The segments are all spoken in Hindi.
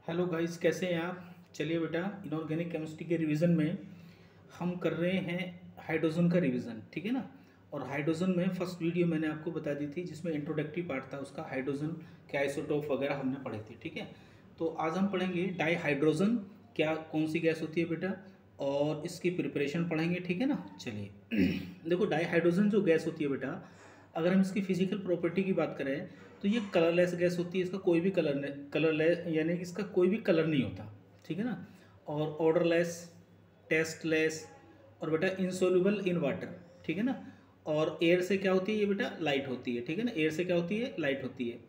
हेलो गाइस, कैसे हैं आप। चलिए बेटा, इनऑर्गेनिक केमिस्ट्री के रिवीजन में हम कर रहे हैं हाइड्रोजन का रिवीजन, ठीक है ना। और हाइड्रोजन में फर्स्ट वीडियो मैंने आपको बता दी थी जिसमें इंट्रोडक्टरी पार्ट था उसका, हाइड्रोजन के आइसोटोप वगैरह हमने पढ़े थे, ठीक है। तो आज हम पढ़ेंगे डाई हाइड्रोजन, क्या कौन सी गैस होती है बेटा, और इसकी प्रिपरेशन पढ़ेंगे, ठीक है ना। चलिए देखो, डाई हाइड्रोजन जो गैस होती है बेटा, अगर हम इसकी फिजिकल प्रॉपर्टी की बात करें तो ये कलरलेस गैस होती है। इसका कोई भी कलरलेस यानी कि इसका कोई भी कलर नहीं होता, ठीक है ना। और ऑर्डरलेस, टेस्टलेस, और बेटा इनसोल्यूबल इन वाटर, ठीक है ना। और एयर से क्या होती है ये बेटा, लाइट होती है, ठीक है ना। एयर से क्या होती है, लाइट होती है।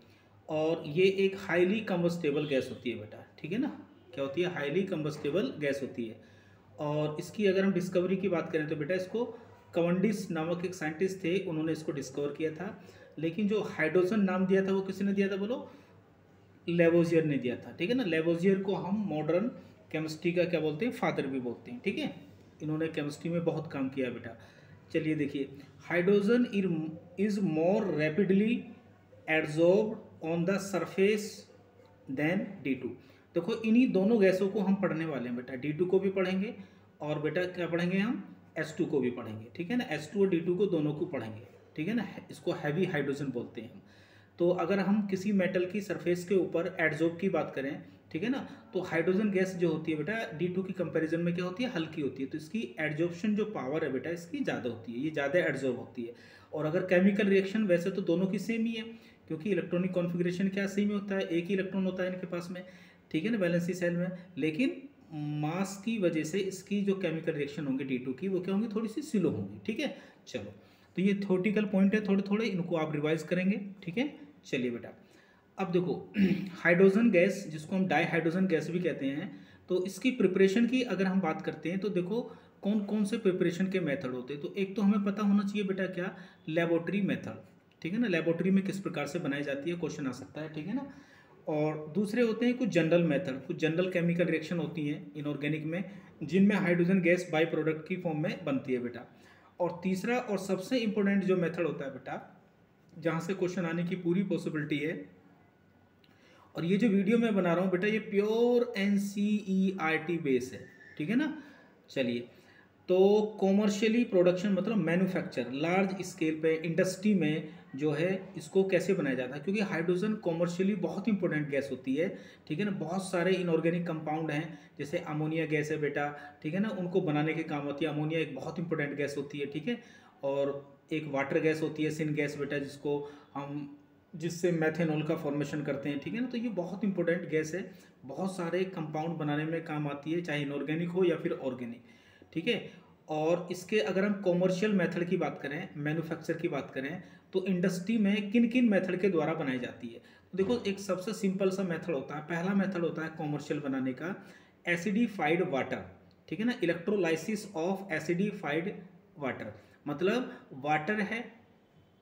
और ये एक हाईली कंबस्टेबल गैस होती है बेटा, ठीक है ना। क्या होती है, हाईली कंबस्टेबल गैस होती है। और इसकी अगर हम डिस्कवरी की बात करें तो बेटा इसको कवंडिस नामक एक साइंटिस्ट थे, उन्होंने इसको डिस्कवर किया था। लेकिन जो हाइड्रोजन नाम दिया था वो किसने दिया था बोलो, लेवोजियर ने दिया था, ठीक है ना। लेवोजियर को हम मॉडर्न केमिस्ट्री का क्या बोलते हैं, फादर भी बोलते हैं, ठीक है। इन्होंने केमिस्ट्री में बहुत काम किया बेटा। चलिए देखिए, hydrogen is more rapidly adsorb on the surface then D2। देखो, इन्हीं दोनों गैसों को हम पढ़ने वाले हैं बेटा, D2 को भी पढ़ेंगे और बेटा क्या पढ़ेंगे हम, H2 को भी पढ़ेंगे, ठीक है ना। H2 और D2 को दोनों को पढ़ेंगे, ठीक है ना। इसको हैवी हाइड्रोजन बोलते हैं हम। तो अगर हम किसी मेटल की सरफेस के ऊपर एड्जॉर्ब की बात करें, ठीक है ना, तो हाइड्रोजन गैस जो होती है बेटा D2 की कंपैरिजन में क्या होती है, हल्की होती है। तो इसकी एड्जॉर्प्शन जो पावर है बेटा इसकी ज़्यादा होती है, ये ज़्यादा एड्जॉर्ब होती है। और अगर केमिकल रिएक्शन, वैसे तो दोनों की सेम ही है, क्योंकि इलेक्ट्रॉनिक कॉन्फ़िगरेशन क्या सेम ही होता है, एक ही इलेक्ट्रॉन होता है इनके पास में, ठीक है ना, वैलेंसी सेल में। लेकिन मास की वजह से इसकी जो केमिकल रिएक्शन होंगी D2 की, वो क्या होंगी, थोड़ी सी स्लो होंगी, ठीक है। चलो, तो ये थ्योरेटिकल पॉइंट है, थोड़े थोड़े इनको आप रिवाइज करेंगे, ठीक है। चलिए बेटा, अब देखो हाइड्रोजन गैस जिसको हम डाई हाइड्रोजन गैस भी कहते हैं, तो इसकी प्रिपरेशन की अगर हम बात करते हैं तो देखो कौन कौन से प्रिपरेशन के मेथड होते हैं। तो एक तो हमें पता होना चाहिए बेटा क्या, लेबोरेटरी मेथड, ठीक है ना। लेबोरेटरी में किस प्रकार से बनाई जाती है, क्वेश्चन आ सकता है, ठीक है ना। और दूसरे होते हैं कुछ जनरल मेथड, कुछ जनरल केमिकल रिएक्शन होती हैं इनऑर्गेनिक में, जिनमें हाइड्रोजन गैस बाई प्रोडक्ट की फॉर्म में बनती है बेटा। और तीसरा और सबसे इंपॉर्टेंट जो मेथड होता है बेटा, जहाँ से क्वेश्चन आने की पूरी पॉसिबिलिटी है, और ये जो वीडियो मैं बना रहा हूँ बेटा ये प्योर NCERT बेस है, ठीक है ना। चलिए, तो कॉमर्शियली प्रोडक्शन मतलब मैन्युफैक्चर, लार्ज स्केल पे इंडस्ट्री में जो है इसको कैसे बनाया जाता है, क्योंकि हाइड्रोजन कॉमर्शियली बहुत इंपॉर्टेंट गैस होती है, ठीक है ना। बहुत सारे इनऑर्गेनिक कंपाउंड हैं, जैसे अमोनिया गैस है बेटा, ठीक है ना, उनको बनाने के काम होती है। अमोनिया एक बहुत इंपॉर्टेंट गैस होती है, ठीक है। और एक वाटर गैस होती है, सिन गैस बेटा, जिससे मैथेनॉल का फॉर्मेशन करते हैं, ठीक है ना। तो ये बहुत इंपॉर्टेंट गैस है, बहुत सारे कंपाउंड बनाने में काम आती है, चाहे इनऑर्गेनिक हो या फिर ऑर्गेनिक, ठीक है। और इसके अगर हम कॉमर्शियल मेथड की बात करें, मैन्युफैक्चर की बात करें, तो इंडस्ट्री में किन किन मेथड के द्वारा बनाई जाती है। तो देखो, एक सबसे सिंपल सा मेथड होता है, पहला मेथड होता है कॉमर्शियल बनाने का, एसिडिफाइड वाटर, ठीक है ना। इलेक्ट्रोलाइसिस ऑफ एसिडिफाइड वाटर, मतलब वाटर है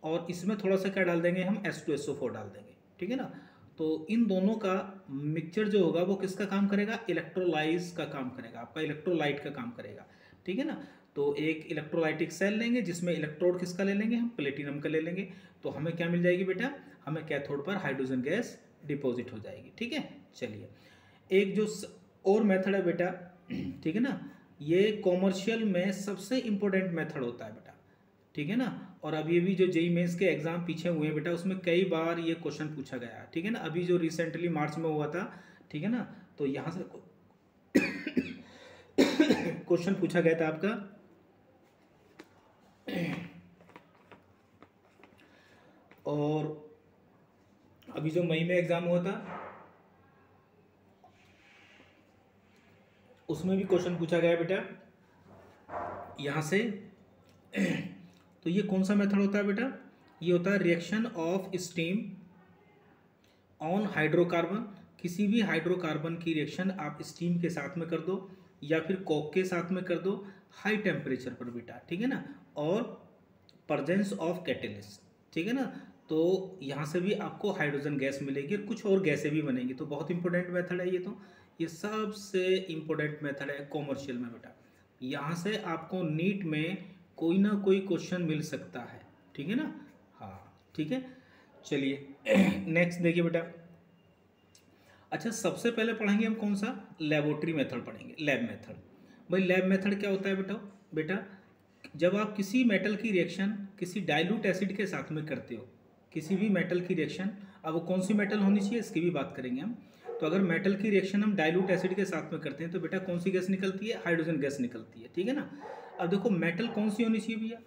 और इसमें थोड़ा सा क्या डाल देंगे हम, H2SO4 डाल देंगे, ठीक है ना। तो इन दोनों का मिक्सचर जो होगा वो किसका काम करेगा, इलेक्ट्रोलाइज का काम करेगा, आपका इलेक्ट्रोलाइट का काम करेगा, ठीक है ना। तो एक इलेक्ट्रोलाइटिक सेल लेंगे जिसमें इलेक्ट्रोड किसका ले लेंगे हम, प्लेटिनम का ले लेंगे। तो हमें क्या मिल जाएगी बेटा, हमें कैथोड पर हाइड्रोजन गैस डिपॉजिट हो जाएगी, ठीक है। चलिए, एक जो और मेथड है बेटा, ठीक है ना, ये कॉमर्शियल में सबसे इंपॉर्टेंट मेथड होता है बेटा, ठीक है ना। और अभी अभी जो जेई मेंस के एग्जाम पीछे हुए हैं बेटा, उसमें कई बार ये क्वेश्चन पूछा गया है, ठीक है ना। अभी जो रिसेंटली मार्च में हुआ था, ठीक है ना, तो यहाँ से क्वेश्चन पूछा गया था आपका, और अभी जो मई में एग्जाम हुआ था उसमें भी क्वेश्चन पूछा गया बेटा यहाँ से। तो ये कौन सा मेथड होता है बेटा, ये होता है reaction of steam on hydrocarbon. किसी भी हाइड्रोकार्बन की रिएक्शन आप स्टीम के साथ में कर दो या फिर कोक के साथ में कर दो, हाई टेम्परेचर पर बेटा, ठीक है ना। और प्रेजेंस ऑफ कैटेलिस्ट, ठीक है ना। तो यहाँ से भी आपको हाइड्रोजन गैस मिलेगी और कुछ और गैसें भी बनेंगी। तो बहुत इंपॉर्टेंट मेथड है ये, तो ये सबसे इंपॉर्टेंट मेथड है कॉमर्शियल में बेटा। यहाँ से आपको नीट में कोई ना कोई क्वेश्चन मिल सकता है, ठीक है ना। हाँ, ठीक है। चलिए नेक्स्ट देखिए बेटा, अच्छा, सबसे पहले पढ़ेंगे हम कौन सा, लेबोरेटरी मेथड पढ़ेंगे, लैब मेथड। भाई लैब मेथड क्या होता है बेटा, बेटा जब आप किसी मेटल की रिएक्शन किसी डाइल्यूट एसिड के साथ में करते हो, किसी भी मेटल की रिएक्शन, अब वो कौन सी मेटल होनी चाहिए इसकी भी बात करेंगे हम। तो अगर मेटल की रिएक्शन हम डाइल्यूट एसिड के साथ में करते हैं तो बेटा कौन सी गैस निकलती है, हाइड्रोजन गैस निकलती है, ठीक है ना। अब देखो मेटल कौन सी होनी चाहिए भैया,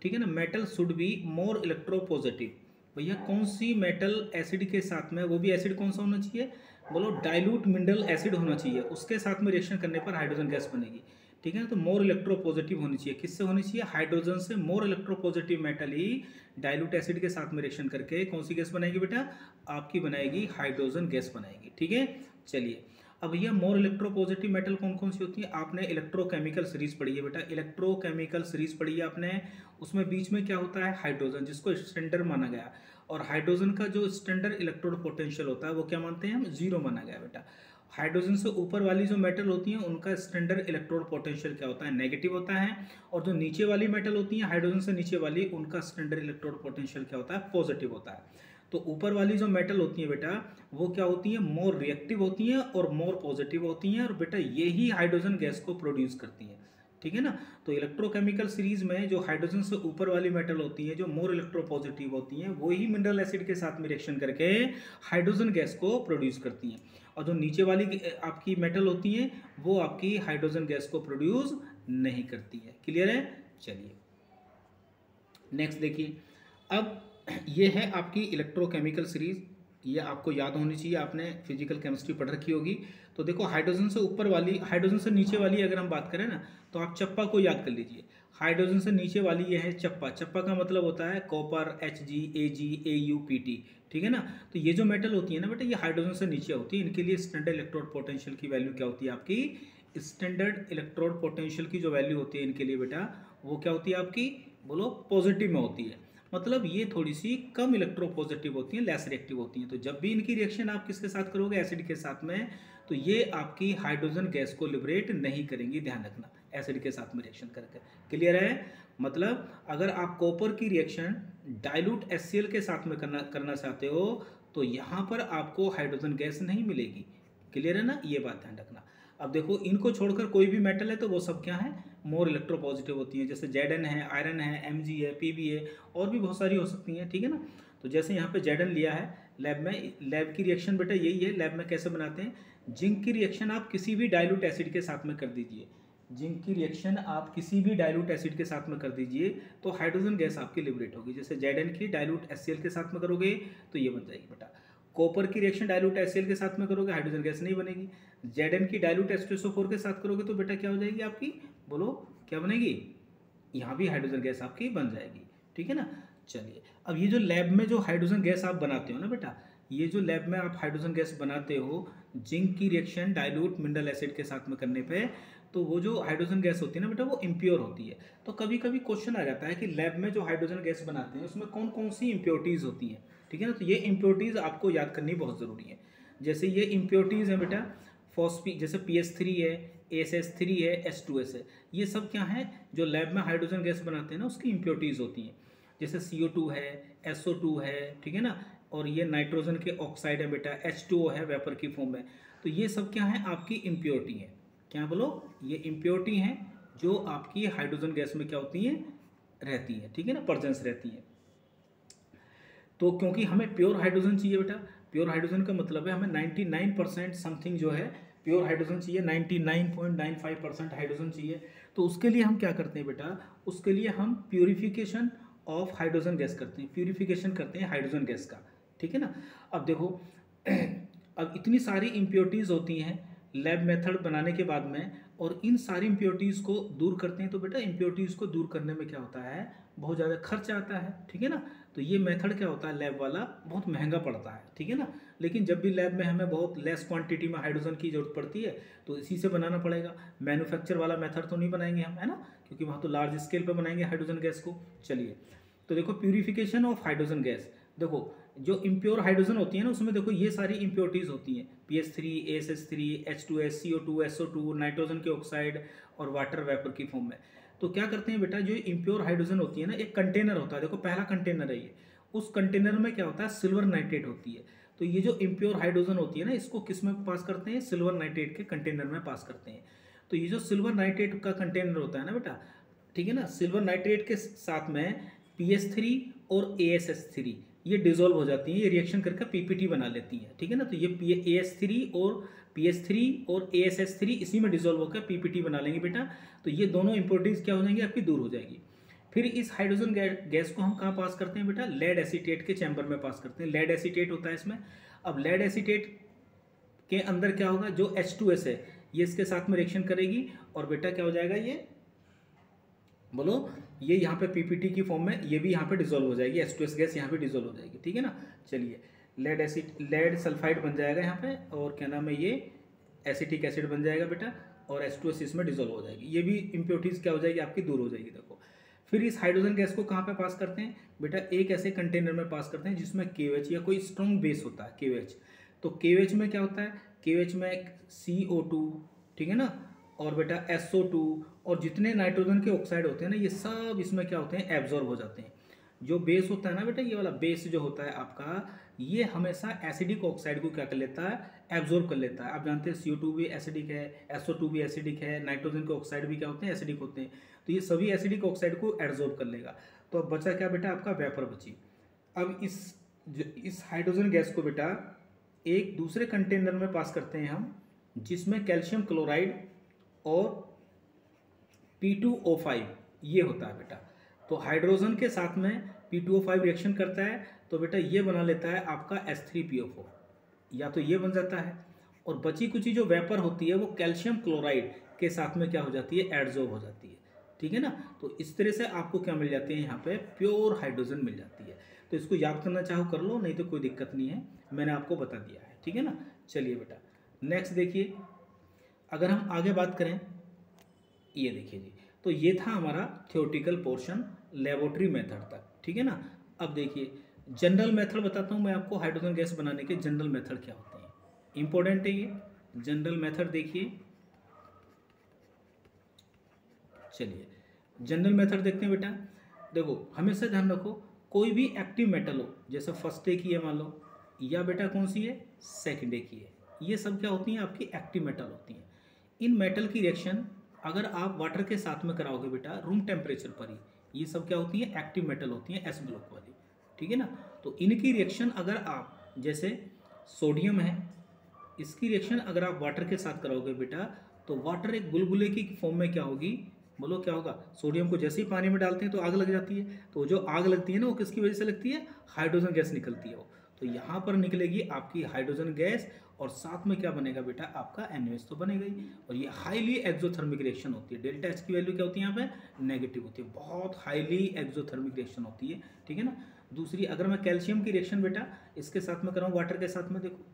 ठीक है ना, metal should be more electropositive. भैया कौन सी मेटल एसिड के साथ में, वो भी एसिड कौन सा होना चाहिए, बोलो डाइल्यूट मिनरल एसिड होना चाहिए, उसके साथ में रिएक्शन करने पर हाइड्रोजन गैस बनेगी, ठीक है ना। तो मोर इलेक्ट्रोपॉजिटिव होनी चाहिए, किससे होनी चाहिए, हाइड्रोजन से। मोर इलेक्ट्रोपॉजिटिव मेटल ही डाइल्यूट एसिड के साथ में रिएक्शन करके कौन सी गैस बनाएगी बेटा, आपकी बनाएगी हाइड्रोजन गैस बनाएगी, ठीक है। चलिए अब भैया मोर इलेक्ट्रोपॉजिटिव मेटल कौन कौन सी होती है, आपने इलेक्ट्रोकेमिकल सीरीज पढ़ी है बेटा, इलेक्ट्रोकेमिकल सीरीज पढ़ी है आपने, उसमें बीच में क्या होता है, हाइड्रोजन, जिसको स्टैंडर्ड माना गया, और हाइड्रोजन का जो स्टैंडर्ड इलेक्ट्रोड पोटेंशियल होता है वो क्या मानते हैं हम, जीरो माना गया बेटा। हाइड्रोजन से ऊपर वाली जो मेटल होती हैं उनका स्टैंडर्ड इलेक्ट्रोड पोटेंशियल क्या होता है, नेगेटिव होता है, और जो नीचे वाली मेटल होती हैं हाइड्रोजन से नीचे वाली, उनका स्टैंडर्ड इलेक्ट्रोड पोटेंशियल क्या होता है, पॉजिटिव होता है। तो ऊपर वाली जो मेटल होती है बेटा वो क्या होती है, मोर रिएक्टिव होती हैं और मोर पॉजिटिव होती हैं, और बेटा यही हाइड्रोजन गैस को प्रोड्यूस करती हैं, ठीक है ना। तो इलेक्ट्रोकेमिकल सीरीज में जो हाइड्रोजन से ऊपर वाली मेटल होती है जो मोर इलेक्ट्रोपॉजिटिव होती हैं वही मिनरल एसिड के साथ में रिएक्शन करके हाइड्रोजन गैस को प्रोड्यूस करती हैं, और जो नीचे वाली आपकी मेटल होती हैं वो आपकी हाइड्रोजन गैस को प्रोड्यूस नहीं करती है। क्लियर है। चलिए नेक्स्ट देखिए, अब ये है आपकी इलेक्ट्रोकेमिकल सीरीज, ये आपको याद होनी चाहिए, आपने फिजिकल केमिस्ट्री पढ़ रखी होगी। तो देखो हाइड्रोजन से ऊपर वाली, हाइड्रोजन से नीचे वाली अगर हम बात करें ना तो आप चप्पा को याद कर लीजिए। हाइड्रोजन से नीचे वाली ये है चप्पा, चप्पा का मतलब होता है copper, Hg, Ag, Au, Pt, ठीक है ना। तो ये जो मेटल होती है ना बेटा ये हाइड्रोजन से नीचे होती है, इनके लिए स्टैंडर्ड इलेक्ट्रोड पोटेंशियल की वैल्यू क्या होती है आपकी, स्टैंडर्ड इलेक्ट्रोड पोटेंशियल की जो वैल्यू होती है इनके लिए बेटा वो क्या होती है आपकी, बोलो पॉजिटिव में होती है। मतलब ये थोड़ी सी कम इलेक्ट्रोपॉजिटिव होती हैं, लेस रिएक्टिव होती हैं। तो जब भी इनकी रिएक्शन आप किसके साथ करोगे, एसिड के साथ में, तो ये आपकी हाइड्रोजन गैस को लिबरेट नहीं करेंगी, ध्यान रखना, एसिड के साथ में रिएक्शन करके। क्लियर है। मतलब अगर आप कॉपर की रिएक्शन डाइल्यूट HCl के साथ में करना चाहते हो तो यहाँ पर आपको हाइड्रोजन गैस नहीं मिलेगी। क्लियर है ना, ये बात ध्यान रखना। अब देखो इनको छोड़कर कोई भी मेटल है तो वो सब क्या है, मोर इलेक्ट्रोपॉजिटिव होती हैं, जैसे Zn है, आयरन है, Mg है, Pb है, और भी बहुत सारी हो सकती हैं, ठीक है ना। तो जैसे यहाँ पे Zn लिया है लैब में, लैब की रिएक्शन बेटा यही है, लैब में कैसे बनाते हैं, जिंक की रिएक्शन आप किसी भी डाइल्यूट एसिड के साथ में कर दीजिए, जिंक की रिएक्शन आप किसी भी डाइल्यूट एसिड के साथ में कर दीजिए तो हाइड्रोजन गैस आपकी लिबरेट होगी। जैसे Zn की डाइल्यूट HCl के साथ में करोगे तो ये बन जाएगी बेटा। कॉपर की रिएक्शन डाइल्यूट HCl के साथ में करोगे हाइड्रोजन गैस नहीं बनेगी। Zn की डाइल्यूट H2SO4 के साथ करोगे तो बेटा क्या हो जाएगी आपकी, बोलो क्या बनेगी, यहाँ भी हाइड्रोजन गैस आपकी बन जाएगी, ठीक है ना। चलिए अब ये जो लैब में जो हाइड्रोजन गैस आप बनाते हो ना बेटा, ये जो लैब में आप हाइड्रोजन गैस बनाते हो जिंक की रिएक्शन डाइल्यूट मिनरल एसिड के साथ में करने पे, तो वो जो हाइड्रोजन गैस होती है ना बेटा वो इम्प्योर होती है। तो कभी कभी क्वेश्चन आ जाता है कि लैब में जो हाइड्रोजन गैस बनाते हैं उसमें कौन कौन सी इम्प्योरिटीज़ होती हैं, ठीक है ना। तो ये इम्प्योरिटीज़ आपको याद करनी बहुत ज़रूरी है। जैसे ये इम्प्योरिटीज़ है बेटा, जैसे PH3 है, ASH3 है, H2S है, ये सब क्या है जो लैब में हाइड्रोजन गैस बनाते हैं ना उसकी इम्प्योरिटीज़ होती हैं। जैसे CO2 है, SO2 है, ठीक है ना, और ये नाइट्रोजन के ऑक्साइड है बेटा, H2O है वेपर की फॉर्म में। तो ये सब क्या है आपकी इम्प्योरिटी है, क्या बोलो, ये इम्प्योरिटी हैं जो आपकी हाइड्रोजन गैस में क्या होती हैं, रहती हैं, ठीक है ना, प्रेजेंस रहती हैं। तो क्योंकि हमें प्योर हाइड्रोजन चाहिए बेटा, प्योर हाइड्रोजन का मतलब है हमें 99% समथिंग जो है प्योर हाइड्रोजन चाहिए, 99.95% हाइड्रोजन चाहिए। तो उसके लिए हम क्या करते हैं बेटा, उसके लिए हम प्योरीफिकेशन ऑफ हाइड्रोजन गैस करते हैं, प्योरीफिकेशन करते हैं हाइड्रोजन गैस का, ठीक है ना। अब देखो अब इतनी सारी इम्प्योरिटीज़ होती हैं लैब मेथड बनाने के बाद में, और इन सारी इम्प्योरिटीज़ को दूर करते हैं। तो बेटा इम्प्योरिटीज़ को दूर करने में क्या होता है, बहुत ज़्यादा खर्च आता है, ठीक है ना। तो ये मेथड क्या होता है लैब वाला, बहुत महंगा पड़ता है, ठीक है ना। लेकिन जब भी लैब में हमें बहुत लेस क्वांटिटी में हाइड्रोजन की जरूरत पड़ती है तो इसी से बनाना पड़ेगा, मैन्युफैक्चर वाला मेथड तो नहीं बनाएंगे हम, है ना, क्योंकि वहाँ तो लार्ज स्केल पर बनाएंगे हाइड्रोजन गैस को। चलिए तो देखो प्यूरिफिकेशन ऑफ हाइड्रोजन गैस, देखो जो इम्प्योर हाइड्रोजन होती है ना उसमें देखो ये सारी इम्प्योरिटीज़ होती हैं, PH3, ASH3, H2S, CO2, SO2, nitrogen के ऑक्साइड और वाटर वेपर की फॉर्म में। तो क्या करते हैं बेटा, जो इम्प्योर हाइड्रोजन होती है ना, एक कंटेनर होता है, देखो पहला कंटेनर है ये, उस कंटेनर में क्या होता है, सिल्वर नाइट्रेट होती है। तो ये जो इम्प्योर हाइड्रोजन होती है ना, इसको किस में पास करते हैं, सिल्वर नाइट्रेट के कंटेनर में पास करते हैं। तो ये जो सिल्वर नाइट्रेट का कंटेनर होता है ना बेटा, ठीक है ना, सिल्वर नाइट्रेट के साथ में PH3 और ASH3 ये डिजोल्व हो जाती हैं, ये रिएक्शन करके PPT बना लेती हैं, ठीक है ना। तो ये AH3 और PH3 और ASH3 इसी में डिजोल्व होकर PPT बना लेंगे बेटा। तो ये दोनों इंप्योरिटीज क्या हो जाएंगी, आपकी दूर हो जाएगी। फिर इस हाइड्रोजन गैस को हम कहाँ पास करते हैं बेटा, लेड एसीटेट के चैम्बर में पास करते हैं। लेड एसीटेट होता है इसमें। अब लेड एसीटेट के अंदर क्या होगा, जो H2S है ये इसके साथ में रिएक्शन करेगी और बेटा क्या हो जाएगा, ये बोलो, ये यहाँ पे PPT की फॉर्म में ये भी यहाँ पे डिजोल्व हो जाएगी, H2S गैस यहाँ पे डिजोल्व हो जाएगी, ठीक है ना। चलिए, लेड सल्फाइड बन जाएगा यहाँ पे, और क्या नाम है, ये एसिटिक एसिड बन जाएगा बेटा, और H2S इसमें डिजोल्व हो जाएगी। ये भी इम्प्योरिटीज क्या हो जाएगी, आपकी दूर हो जाएगी। देखो, फिर इस हाइड्रोजन गैस को कहाँ पे पास करते हैं बेटा, एक ऐसे कंटेनर में पास करते हैं जिसमें KOH या कोई स्ट्रॉन्ग बेस होता है, KOH। तो KOH में क्या होता है, KOH में CO2, ठीक है ना, और बेटा SO2 और जितने नाइट्रोजन के ऑक्साइड होते हैं ना, ये सब इसमें क्या होते हैं, एब्जॉर्ब हो जाते हैं। जो बेस होता है ना बेटा, ये वाला बेस जो होता है आपका, ये हमेशा एसिडिक ऑक्साइड को क्या कर लेता है, एब्जॉर्ब कर लेता है। आप जानते हैं CO2 भी एसिडिक है, SO2 भी एसिडिक है, नाइट्रोजन के ऑक्साइड भी क्या होते हैं, एसिडिक होते हैं। तो ये सभी एसिडिक ऑक्साइड को एब्जॉर्ब कर लेगा। तो अब बचा क्या बेटा, आपका वेपर बची। अब इस हाइड्रोजन गैस को बेटा एक दूसरे कंटेनर में पास करते हैं हम, जिसमें कैल्शियम क्लोराइड और P2O5 ये होता है बेटा। तो हाइड्रोजन के साथ में P2O5 रिएक्शन करता है, तो बेटा ये बना लेता है आपका H3PO4, या तो ये बन जाता है, और बची कुची जो वेपर होती है वो कैल्शियम क्लोराइड के साथ में क्या हो जाती है, एडजॉर्ब हो जाती है, ठीक है ना। तो इस तरह से आपको क्या मिल जाती है, यहाँ पे प्योर हाइड्रोजन मिल जाती है। तो इसको याद करना चाहो कर लो, नहीं तो कोई दिक्कत नहीं है, मैंने आपको बता दिया है, ठीक है ना। चलिए बेटा, नेक्स्ट देखिए, अगर हम आगे बात करें, ये देखिए जी, तो ये था हमारा थ्योरेटिकल पोर्शन लेबोरेटरी मेथड तक, ठीक है ना। अब देखिए, जनरल मेथड बताता हूँ मैं आपको, हाइड्रोजन गैस बनाने के जनरल मेथड क्या होते हैं, इंपॉर्टेंट है ये जनरल मेथड। देखिए, चलिए जनरल मेथड देखते हैं बेटा। देखो, हमेशा ध्यान रखो, कोई भी एक्टिव मेटल हो, जैसे फर्स्ट डे की है मान लो, या बेटा कौन सी है, सेकंड डे की है, ये सब क्या होती हैं, आपकी एक्टिव मेटल होती हैं। इन मेटल की रिएक्शन अगर आप वाटर के साथ में कराओगे बेटा, रूम टेम्परेचर पर ही, ये सब क्या होती हैं, एक्टिव मेटल होती हैं, S ब्लॉक वाली, ठीक है ना। तो इनकी रिएक्शन अगर आप, जैसे सोडियम है, इसकी रिएक्शन अगर आप वाटर के साथ कराओगे बेटा, तो वाटर एक बुलबुले की फॉर्म में क्या होगी, बोलो क्या होगा। सोडियम को जैसे ही पानी में डालते हैं तो आग लग जाती है, तो जो आग लगती है ना, वो किसकी वजह से लगती है, हाइड्रोजन गैस निकलती है वो। तो यहाँ पर निकलेगी आपकी हाइड्रोजन गैस, और साथ में क्या बनेगा बेटा, आपका NaOH तो बनेगा ही। और ये हाईली एक्सोथर्मिक रिएक्शन होती है, डेल्टा H की वैल्यू क्या होती है यहाँ पे, नेगेटिव होती है, बहुत हाईली एक्सोथर्मिक रिएक्शन होती है, ठीक है ना। दूसरी, अगर मैं कैल्शियम की रिएक्शन बेटा इसके साथ में कराऊँ वाटर के साथ में, देखो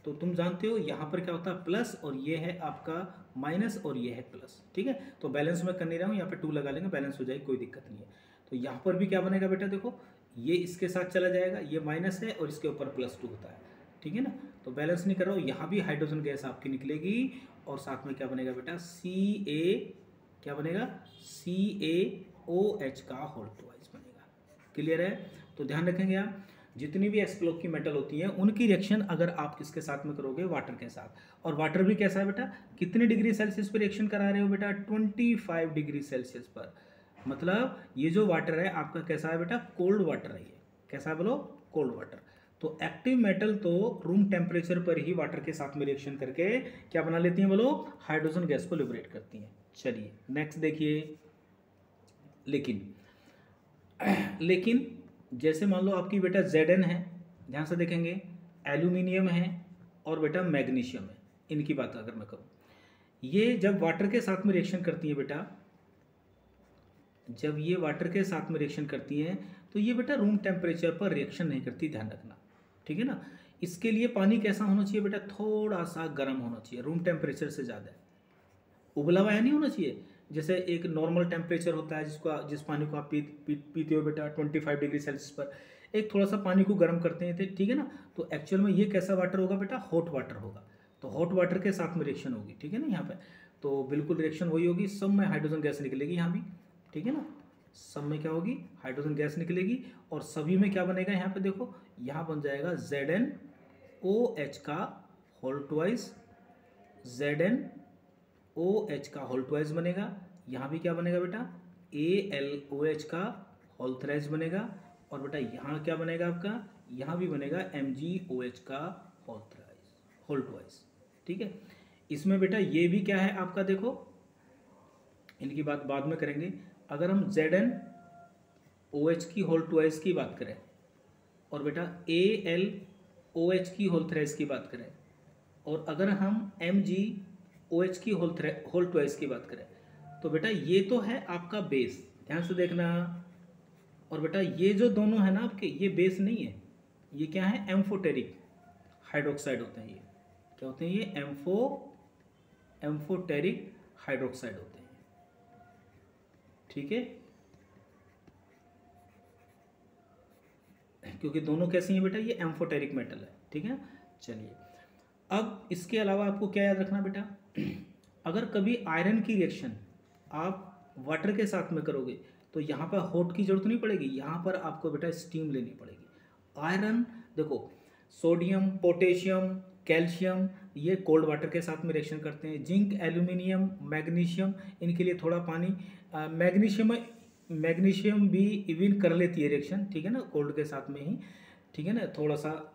तो तुम जानते हो यहाँ पर क्या होता है, प्लस, और ये है आपका माइनस, और ये है प्लस, ठीक है। तो बैलेंस में कर नहीं रहा हूँ, यहाँ पे 2 लगा लेंगे, बैलेंस हो जाएगी, कोई दिक्कत नहीं है। तो यहाँ पर भी क्या बनेगा बेटा, देखो ये इसके साथ चला जाएगा, ये माइनस है और इसके ऊपर +2 होता है, ठीक है ना। तो बैलेंस नहीं कर रहा हूँ, यहाँ भी हाइड्रोजन गैस आपकी निकलेगी, और साथ में क्या बनेगा बेटा, क्या बनेगा, CaOH का होल ट्वाइस बनेगा। क्लियर है। तो ध्यान रखेंगे आप, जितनी भी S ब्लॉक की मेटल होती है उनकी रिएक्शन अगर आप किसके साथ में करोगे, वाटर के साथ। और वाटर भी कैसा है बेटा, कितने डिग्री सेल्सियस पर रिएक्शन करा रहे हो बेटा, 25 डिग्री सेल्सियस पर। मतलब ये जो वाटर है आपका कैसा है बेटा, कोल्ड वाटर है। ये कैसा है बोलो, कोल्ड वाटर। तो एक्टिव मेटल तो रूम टेम्परेचर पर ही वाटर के साथ में रिएक्शन करके क्या बना लेती हैं बोलो, हाइड्रोजन गैस को लिबरेट करती हैं। चलिए नेक्स्ट देखिए, लेकिन जैसे मान लो आपकी बेटा Zn है, ध्यान से देखेंगे, एल्यूमिनियम है और बेटा मैग्नीशियम है, इनकी बात अगर मैं करूँ, ये जब वाटर के साथ में रिएक्शन करती है बेटा, जब ये वाटर के साथ में रिएक्शन करती हैं तो ये बेटा रूम टेम्परेचर पर रिएक्शन नहीं करती, ध्यान रखना, ठीक है ना। इसके लिए पानी कैसा होना चाहिए बेटा, थोड़ा सा गर्म होना चाहिए, रूम टेम्परेचर से ज़्यादा, उबला हुआ नहीं होना चाहिए। जैसे एक नॉर्मल टेम्परेचर होता है जिस पानी को आप पीते हो बेटा 25 डिग्री सेल्सियस पर, एक थोड़ा सा पानी को गर्म करते हैं, ठीक है ना। तो एक्चुअल में ये कैसा वाटर होगा बेटा, हॉट वाटर होगा। तो हॉट वाटर के साथ में रिएक्शन होगी, ठीक है ना। यहाँ पे तो बिल्कुल रिएक्शन वही होगी, सब में हाइड्रोजन गैस निकलेगी यहाँ भी, ठीक है ना। सब में क्या होगी, हाइड्रोजन गैस निकलेगी, और सभी में क्या बनेगा, यहाँ पे देखो, यहाँ बन जाएगा Zn OH का होल ट्वाइस, ZnOH का होल ट्वाइस बनेगा। यहाँ भी क्या बनेगा बेटा, AlOH का होल थ्राइस बनेगा। और बेटा यहाँ क्या बनेगा आपका, यहाँ भी बनेगा MgOH का होल ट्वाइस। ठीक है, इसमें बेटा ये भी क्या है आपका, देखो इनकी बात बाद में करेंगे। अगर हम ZnOH की होल ट्वाइस की बात करें और बेटा AlOH की होल थ्राइस की बात करें, और अगर हम MgOH की होल ट्वाइस की बात करें, तो बेटा ये तो है आपका बेस, ध्यान से देखना। और बेटा ये जो दोनों है ना आपके, ये बेस नहीं है, ये क्या है, एम्फोटेरिक हाइड्रोक्साइड होते हैं। ये क्या होते हैं, ये एम्फोटेरिक हाइड्रोक्साइड होते हैं। ठीक है, क्योंकि दोनों कैसी हैं बेटा, ये एम्फोटेरिक मेटल है। ठीक है, चलिए अब इसके अलावा आपको क्या याद रखना बेटा, अगर कभी आयरन की रिएक्शन आप वाटर के साथ में करोगे तो यहाँ पर हॉट की जरूरत नहीं पड़ेगी, यहाँ पर आपको बेटा स्टीम लेनी पड़ेगी। आयरन देखो, सोडियम, पोटेशियम, कैल्शियम, ये कोल्ड वाटर के साथ में रिएक्शन करते हैं। जिंक, एल्यूमिनियम, मैग्नीशियम, इनके लिए थोड़ा पानी, मैग्नीशियम भी इवन कर लेती है रिएक्शन, ठीक है ना, कोल्ड के साथ में ही। ठीक है ना, थोड़ा सा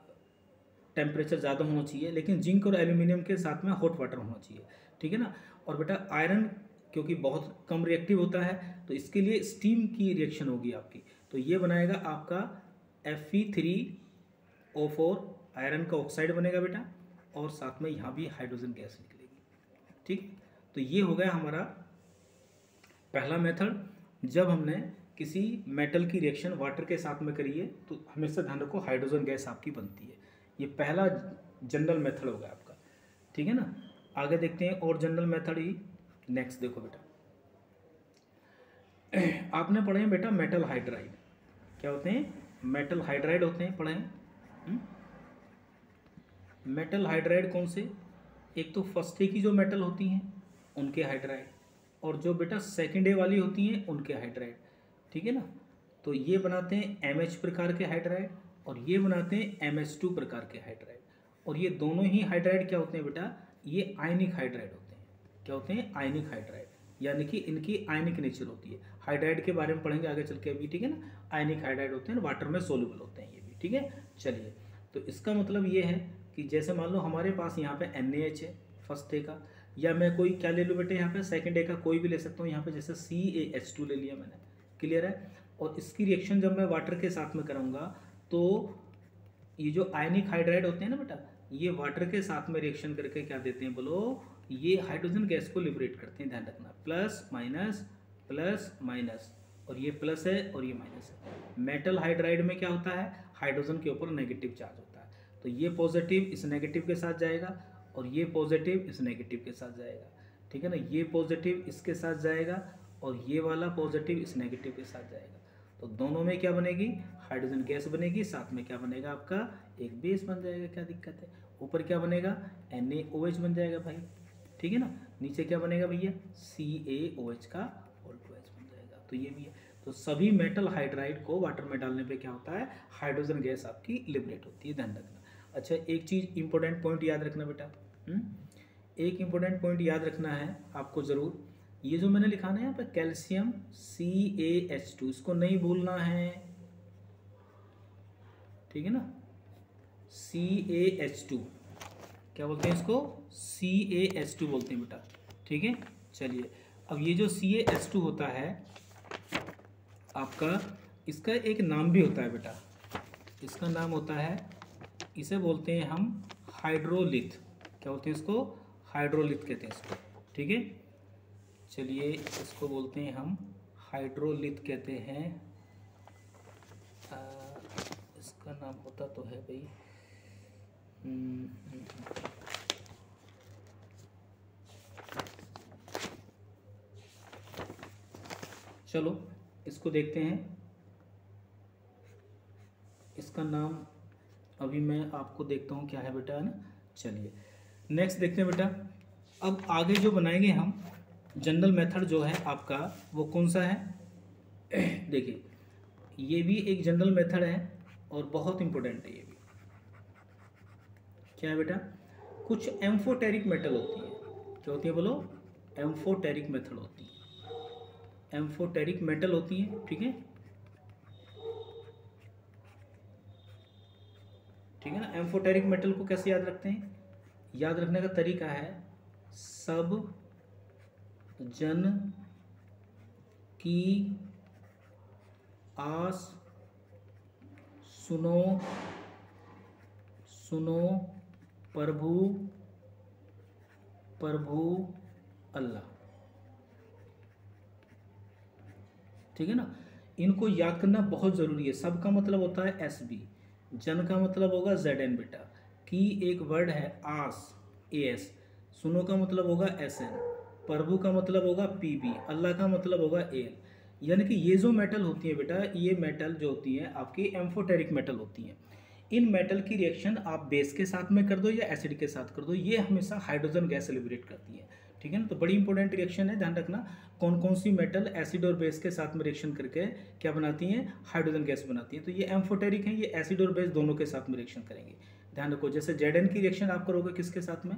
टेम्परेचर ज़्यादा होना चाहिए, लेकिन जिंक और एल्यूमिनियम के साथ में हॉट वाटर होना चाहिए। ठीक है ना, और बेटा आयरन क्योंकि बहुत कम रिएक्टिव होता है, तो इसके लिए स्टीम की रिएक्शन होगी आपकी, तो ये बनाएगा आपका Fe3O4, आयरन का ऑक्साइड बनेगा बेटा, और साथ में यहाँ भी हाइड्रोजन गैस निकलेगी। ठीक, तो ये हो गया हमारा पहला मेथड। जब हमने किसी मेटल की रिएक्शन वाटर के साथ में करी है तो हमेशा ध्यान रखो हाइड्रोजन गैस आपकी बनती है। ये पहला जनरल मेथड होगा आपका। ठीक है ना, आगे देखते हैं और जनरल मेथड ही। नेक्स्ट देखो बेटा, आपने पढ़े हैं बेटा मेटल हाइड्राइड, क्या होते हैं, मेटल हाइड्राइड होते हैं, पढ़े हैं। मेटल हाइड्राइड कौन से, एक तो फर्स्ट डे की जो मेटल होती हैं उनके हाइड्राइड, और जो बेटा सेकेंड डे वाली होती हैं उनके हाइड्राइड। ठीक है ना, तो ये बनाते हैं MH प्रकार के हाइड्राइड और ये बनाते हैं MH2 प्रकार के हाइड्राइड। और ये दोनों ही हाइड्राइड क्या होते हैं बेटा, ये आयनिक हाइड्राइड होते हैं। क्या होते हैं, आयनिक हाइड्राइड, यानी कि इनकी आयनिक नेचर होती है। हाइड्राइड के बारे में पढ़ेंगे आगे चल के अभी। ठीक है ना, आयनिक हाइड्राइड होते हैं, वाटर में सोल्यूबल होते हैं ये भी। ठीक है, चलिए, तो इसका मतलब ये है कि जैसे मान लो हमारे पास यहाँ पे NaH है फर्स्ट डे का, या मैं कोई क्या ले लूँ बेटे, यहाँ पे सेकंड डे का कोई भी ले सकता हूँ। यहाँ पे जैसे CaH2 ले लिया मैंने, क्लियर है। और इसकी रिएक्शन जब मैं वाटर के साथ में कराऊंगा तो ये जो आयनिक हाइड्राइड होते हैं ना बेटा, ये वाटर के साथ में रिएक्शन करके क्या देते हैं बोलो, ये हाइड्रोजन गैस को लिबरेट करते हैं। ध्यान रखना, प्लस माइनस, और ये प्लस है और ये माइनस है। मेटल हाइड्राइड में क्या होता है, हाइड्रोजन के ऊपर नेगेटिव चार्ज होता है, तो ये पॉजिटिव इस नेगेटिव के साथ जाएगा और ये पॉजिटिव इस नेगेटिव के साथ जाएगा। ठीक है ना, ये पॉजिटिव इसके साथ जाएगा और ये वाला पॉजिटिव इस नेगेटिव के साथ जाएगा, तो दोनों में क्या बनेगी, हाइड्रोजन गैस बनेगी, साथ में क्या बनेगा आपका, एक बेस बन जाएगा। क्या दिक्कत है, ऊपर क्या बनेगा, NaOH बन जाएगा भाई। ठीक है ना, नीचे क्या बनेगा भैया, CaOH का होल ट्वाइस बन जाएगा। तो ये भी है, तो सभी मेटल हाइड्राइड को वाटर में डालने पे क्या होता है, हाइड्रोजन गैस आपकी लिबरेट होती है। ध्यान रखना। अच्छा, एक चीज़ इंपॉर्टेंट पॉइंट याद रखना बेटा, एक इंपॉर्टेंट पॉइंट याद रखना है आपको ज़रूर, ये जो मैंने लिखा ना यहाँ पे कैल्शियम CaH2, इसको नहीं भूलना है। ठीक है ना, CaH2 क्या बोलते हैं इसको, CaH2 बोलते हैं बेटा। ठीक है, चलिए, अब ये जो CaH2 होता है आपका, इसका एक नाम भी होता है बेटा, इसका नाम होता है, इसे बोलते हैं हम हाइड्रोलिथ। क्या बोलते हैं इसको, हाइड्रोलिथ कहते हैं इसको। ठीक है, चलिए, इसको बोलते हैं हम हाइड्रोलिथ कहते हैं। इसका नाम होता तो है भाई, चलो इसको देखते हैं, इसका नाम अभी मैं आपको देखता हूँ क्या है बेटा, है ना। चलिए नेक्स्ट देखते हैं बेटा, अब आगे जो बनाएंगे हम जनरल मेथड जो है आपका, वो कौन सा है, देखिए ये भी एक जनरल मेथड है और बहुत इंपॉर्टेंट है ये भी। क्या है बेटा, कुछ एम्फोटेरिक मेटल होती है। क्या होती है बोलो, एम्फोटेरिक मेथड होती है, एम्फोटेरिक मेटल होती है। ठीक है, ठीक है ना। एम्फोटेरिक मेटल को कैसे याद रखते हैं, याद रखने का तरीका है, सब जन की आस सुनो, सुनो प्रभु प्रभु अल्लाह। ठीक है ना, इनको याद करना बहुत ज़रूरी है। सब का मतलब होता है एस बी, जन का मतलब होगा जेड एन बेटा, की एक वर्ड है आस ए एस, सुनो का मतलब होगा एस एन, प्रभु का मतलब होगा पी बी, अल्लाह का मतलब होगा एल। यानी कि ये जो मेटल होती है बेटा, ये मेटल जो होती है आपकी एम्फोटेरिक मेटल होती है। इन मेटल की रिएक्शन आप बेस के साथ में कर दो या एसिड के साथ कर दो, ये हमेशा हाइड्रोजन गैस लिबरेट करती है। ठीक है ना, तो बड़ी इंपॉर्टेंट रिएक्शन है, ध्यान रखना कौन कौन सी मेटल एसिड और बेस के साथ में रिएक्शन करके क्या बनाती हैं, हाइड्रोजन गैस बनाती हैं। तो ये एम्फोटेरिक है, ये एसिड और बेस दोनों के साथ में रिएक्शन करेंगे। ध्यान रखो, जैसे जेड की रिएक्शन आप करोगे किसके साथ में,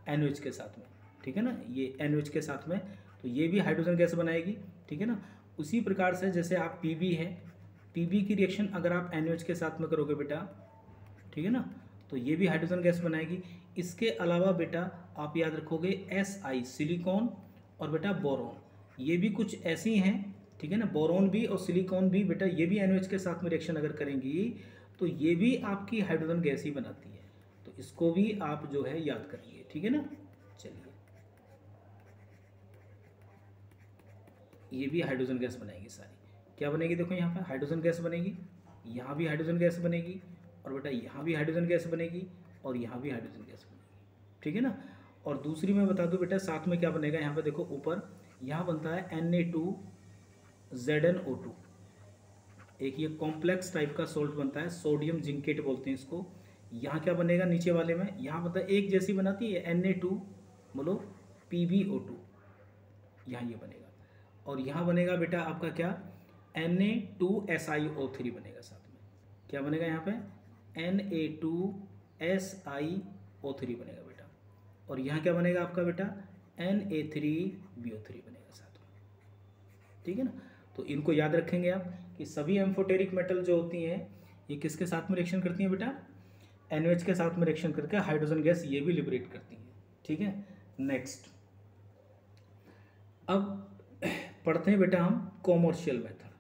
NOH के साथ में। ठीक है ना, ये NOH के साथ में, तो ये भी हाइड्रोजन गैस बनाएगी। ठीक है ना, उसी प्रकार से जैसे आप PB है, PB की रिएक्शन अगर आप NOH के साथ में करोगे बेटा, ठीक है ना, तो ये भी हाइड्रोजन गैस बनाएगी। इसके अलावा बेटा आप याद रखोगे SI सिलिकॉन और बेटा बोरोन, ये भी कुछ ऐसी हैं। ठीक है ना, बोरोन भी और सिलिकॉन भी बेटा, ये भी NOH के साथ में रिएक्शन अगर करेंगी तो ये भी आपकी हाइड्रोजन गैस ही बनाती है। तो इसको भी आप जो है याद करिए। ठीक है ना, चलिए, ये भी हाइड्रोजन गैस बनेगी सारी। क्या बनेगी, देखो यहाँ पर हाइड्रोजन गैस बनेगी, यहाँ भी हाइड्रोजन गैस बनेगी, और बेटा यहाँ भी हाइड्रोजन गैस बनेगी, और यहाँ भी हाइड्रोजन गैस बनेगी। ठीक है ना, और दूसरी मैं बता दूँ बेटा साथ में क्या बनेगा, यहाँ पे देखो ऊपर यहाँ बनता है Na2ZnO2, एक ये कॉम्प्लेक्स टाइप का सोल्ट बनता है, सोडियम जिंकेट बोलते हैं इसको। यहाँ क्या बनेगा नीचे वाले में, यहाँ मतलब एक जैसी बनाती है Na2 बोलो PbO2, यहाँ ये बनेगा, और यहाँ बनेगा बेटा आपका क्या, Na2SiO3 बनेगा साथ में। क्या बनेगा यहाँ पे, Na2SiO3 बनेगा बेटा, और यहाँ क्या बनेगा आपका बेटा, Na3BO3 बनेगा साथ में। ठीक है ना, तो इनको याद रखेंगे आप कि सभी एम्फोटेरिक मेटल जो होती हैं ये किसके साथ में रिएक्शन करती हैं बेटा, NOH के साथ में रिएक्शन करके हाइड्रोजन गैस ये भी लिबरेट करती हैं। ठीक है, नेक्स्ट अब पढ़ते हैं बेटा हम कॉमर्शियल मेथड।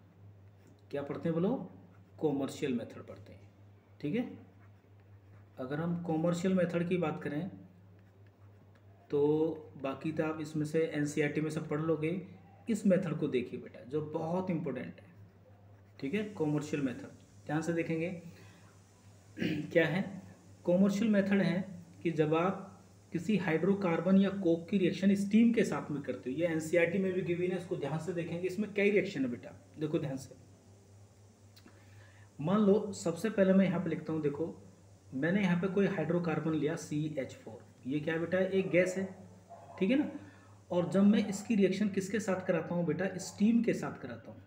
क्या पढ़ते हैं बोलो, कॉमर्शियल मेथड पढ़ते हैं। ठीक है, अगर हम कॉमर्शियल मेथड की बात करें तो बाकी तो आप इसमें से NCERT में सब पढ़ लोगे, इस मेथड को देखिए बेटा जो बहुत इंपॉर्टेंट है। ठीक है, कॉमर्शियल मेथड ध्यान से देखेंगे। क्या है कॉमर्शियल मेथड, है कि जब आप किसी हाइड्रोकार्बन या कोक की रिएक्शन स्टीम के साथ में करते हो, ये NCERT में भी गिवन है, इसको ध्यान से देखेंगे। इसमें कई रिएक्शन है बेटा, देखो ध्यान से। मान लो सबसे पहले मैं यहाँ पे लिखता हूँ, देखो मैंने यहाँ पे कोई हाइड्रोकार्बन लिया CH4, ये क्या बेटा एक गैस है। ठीक है ना, और जब मैं इसकी रिएक्शन किसके साथ कराता हूँ बेटा, स्टीम के साथ कराता हूँ।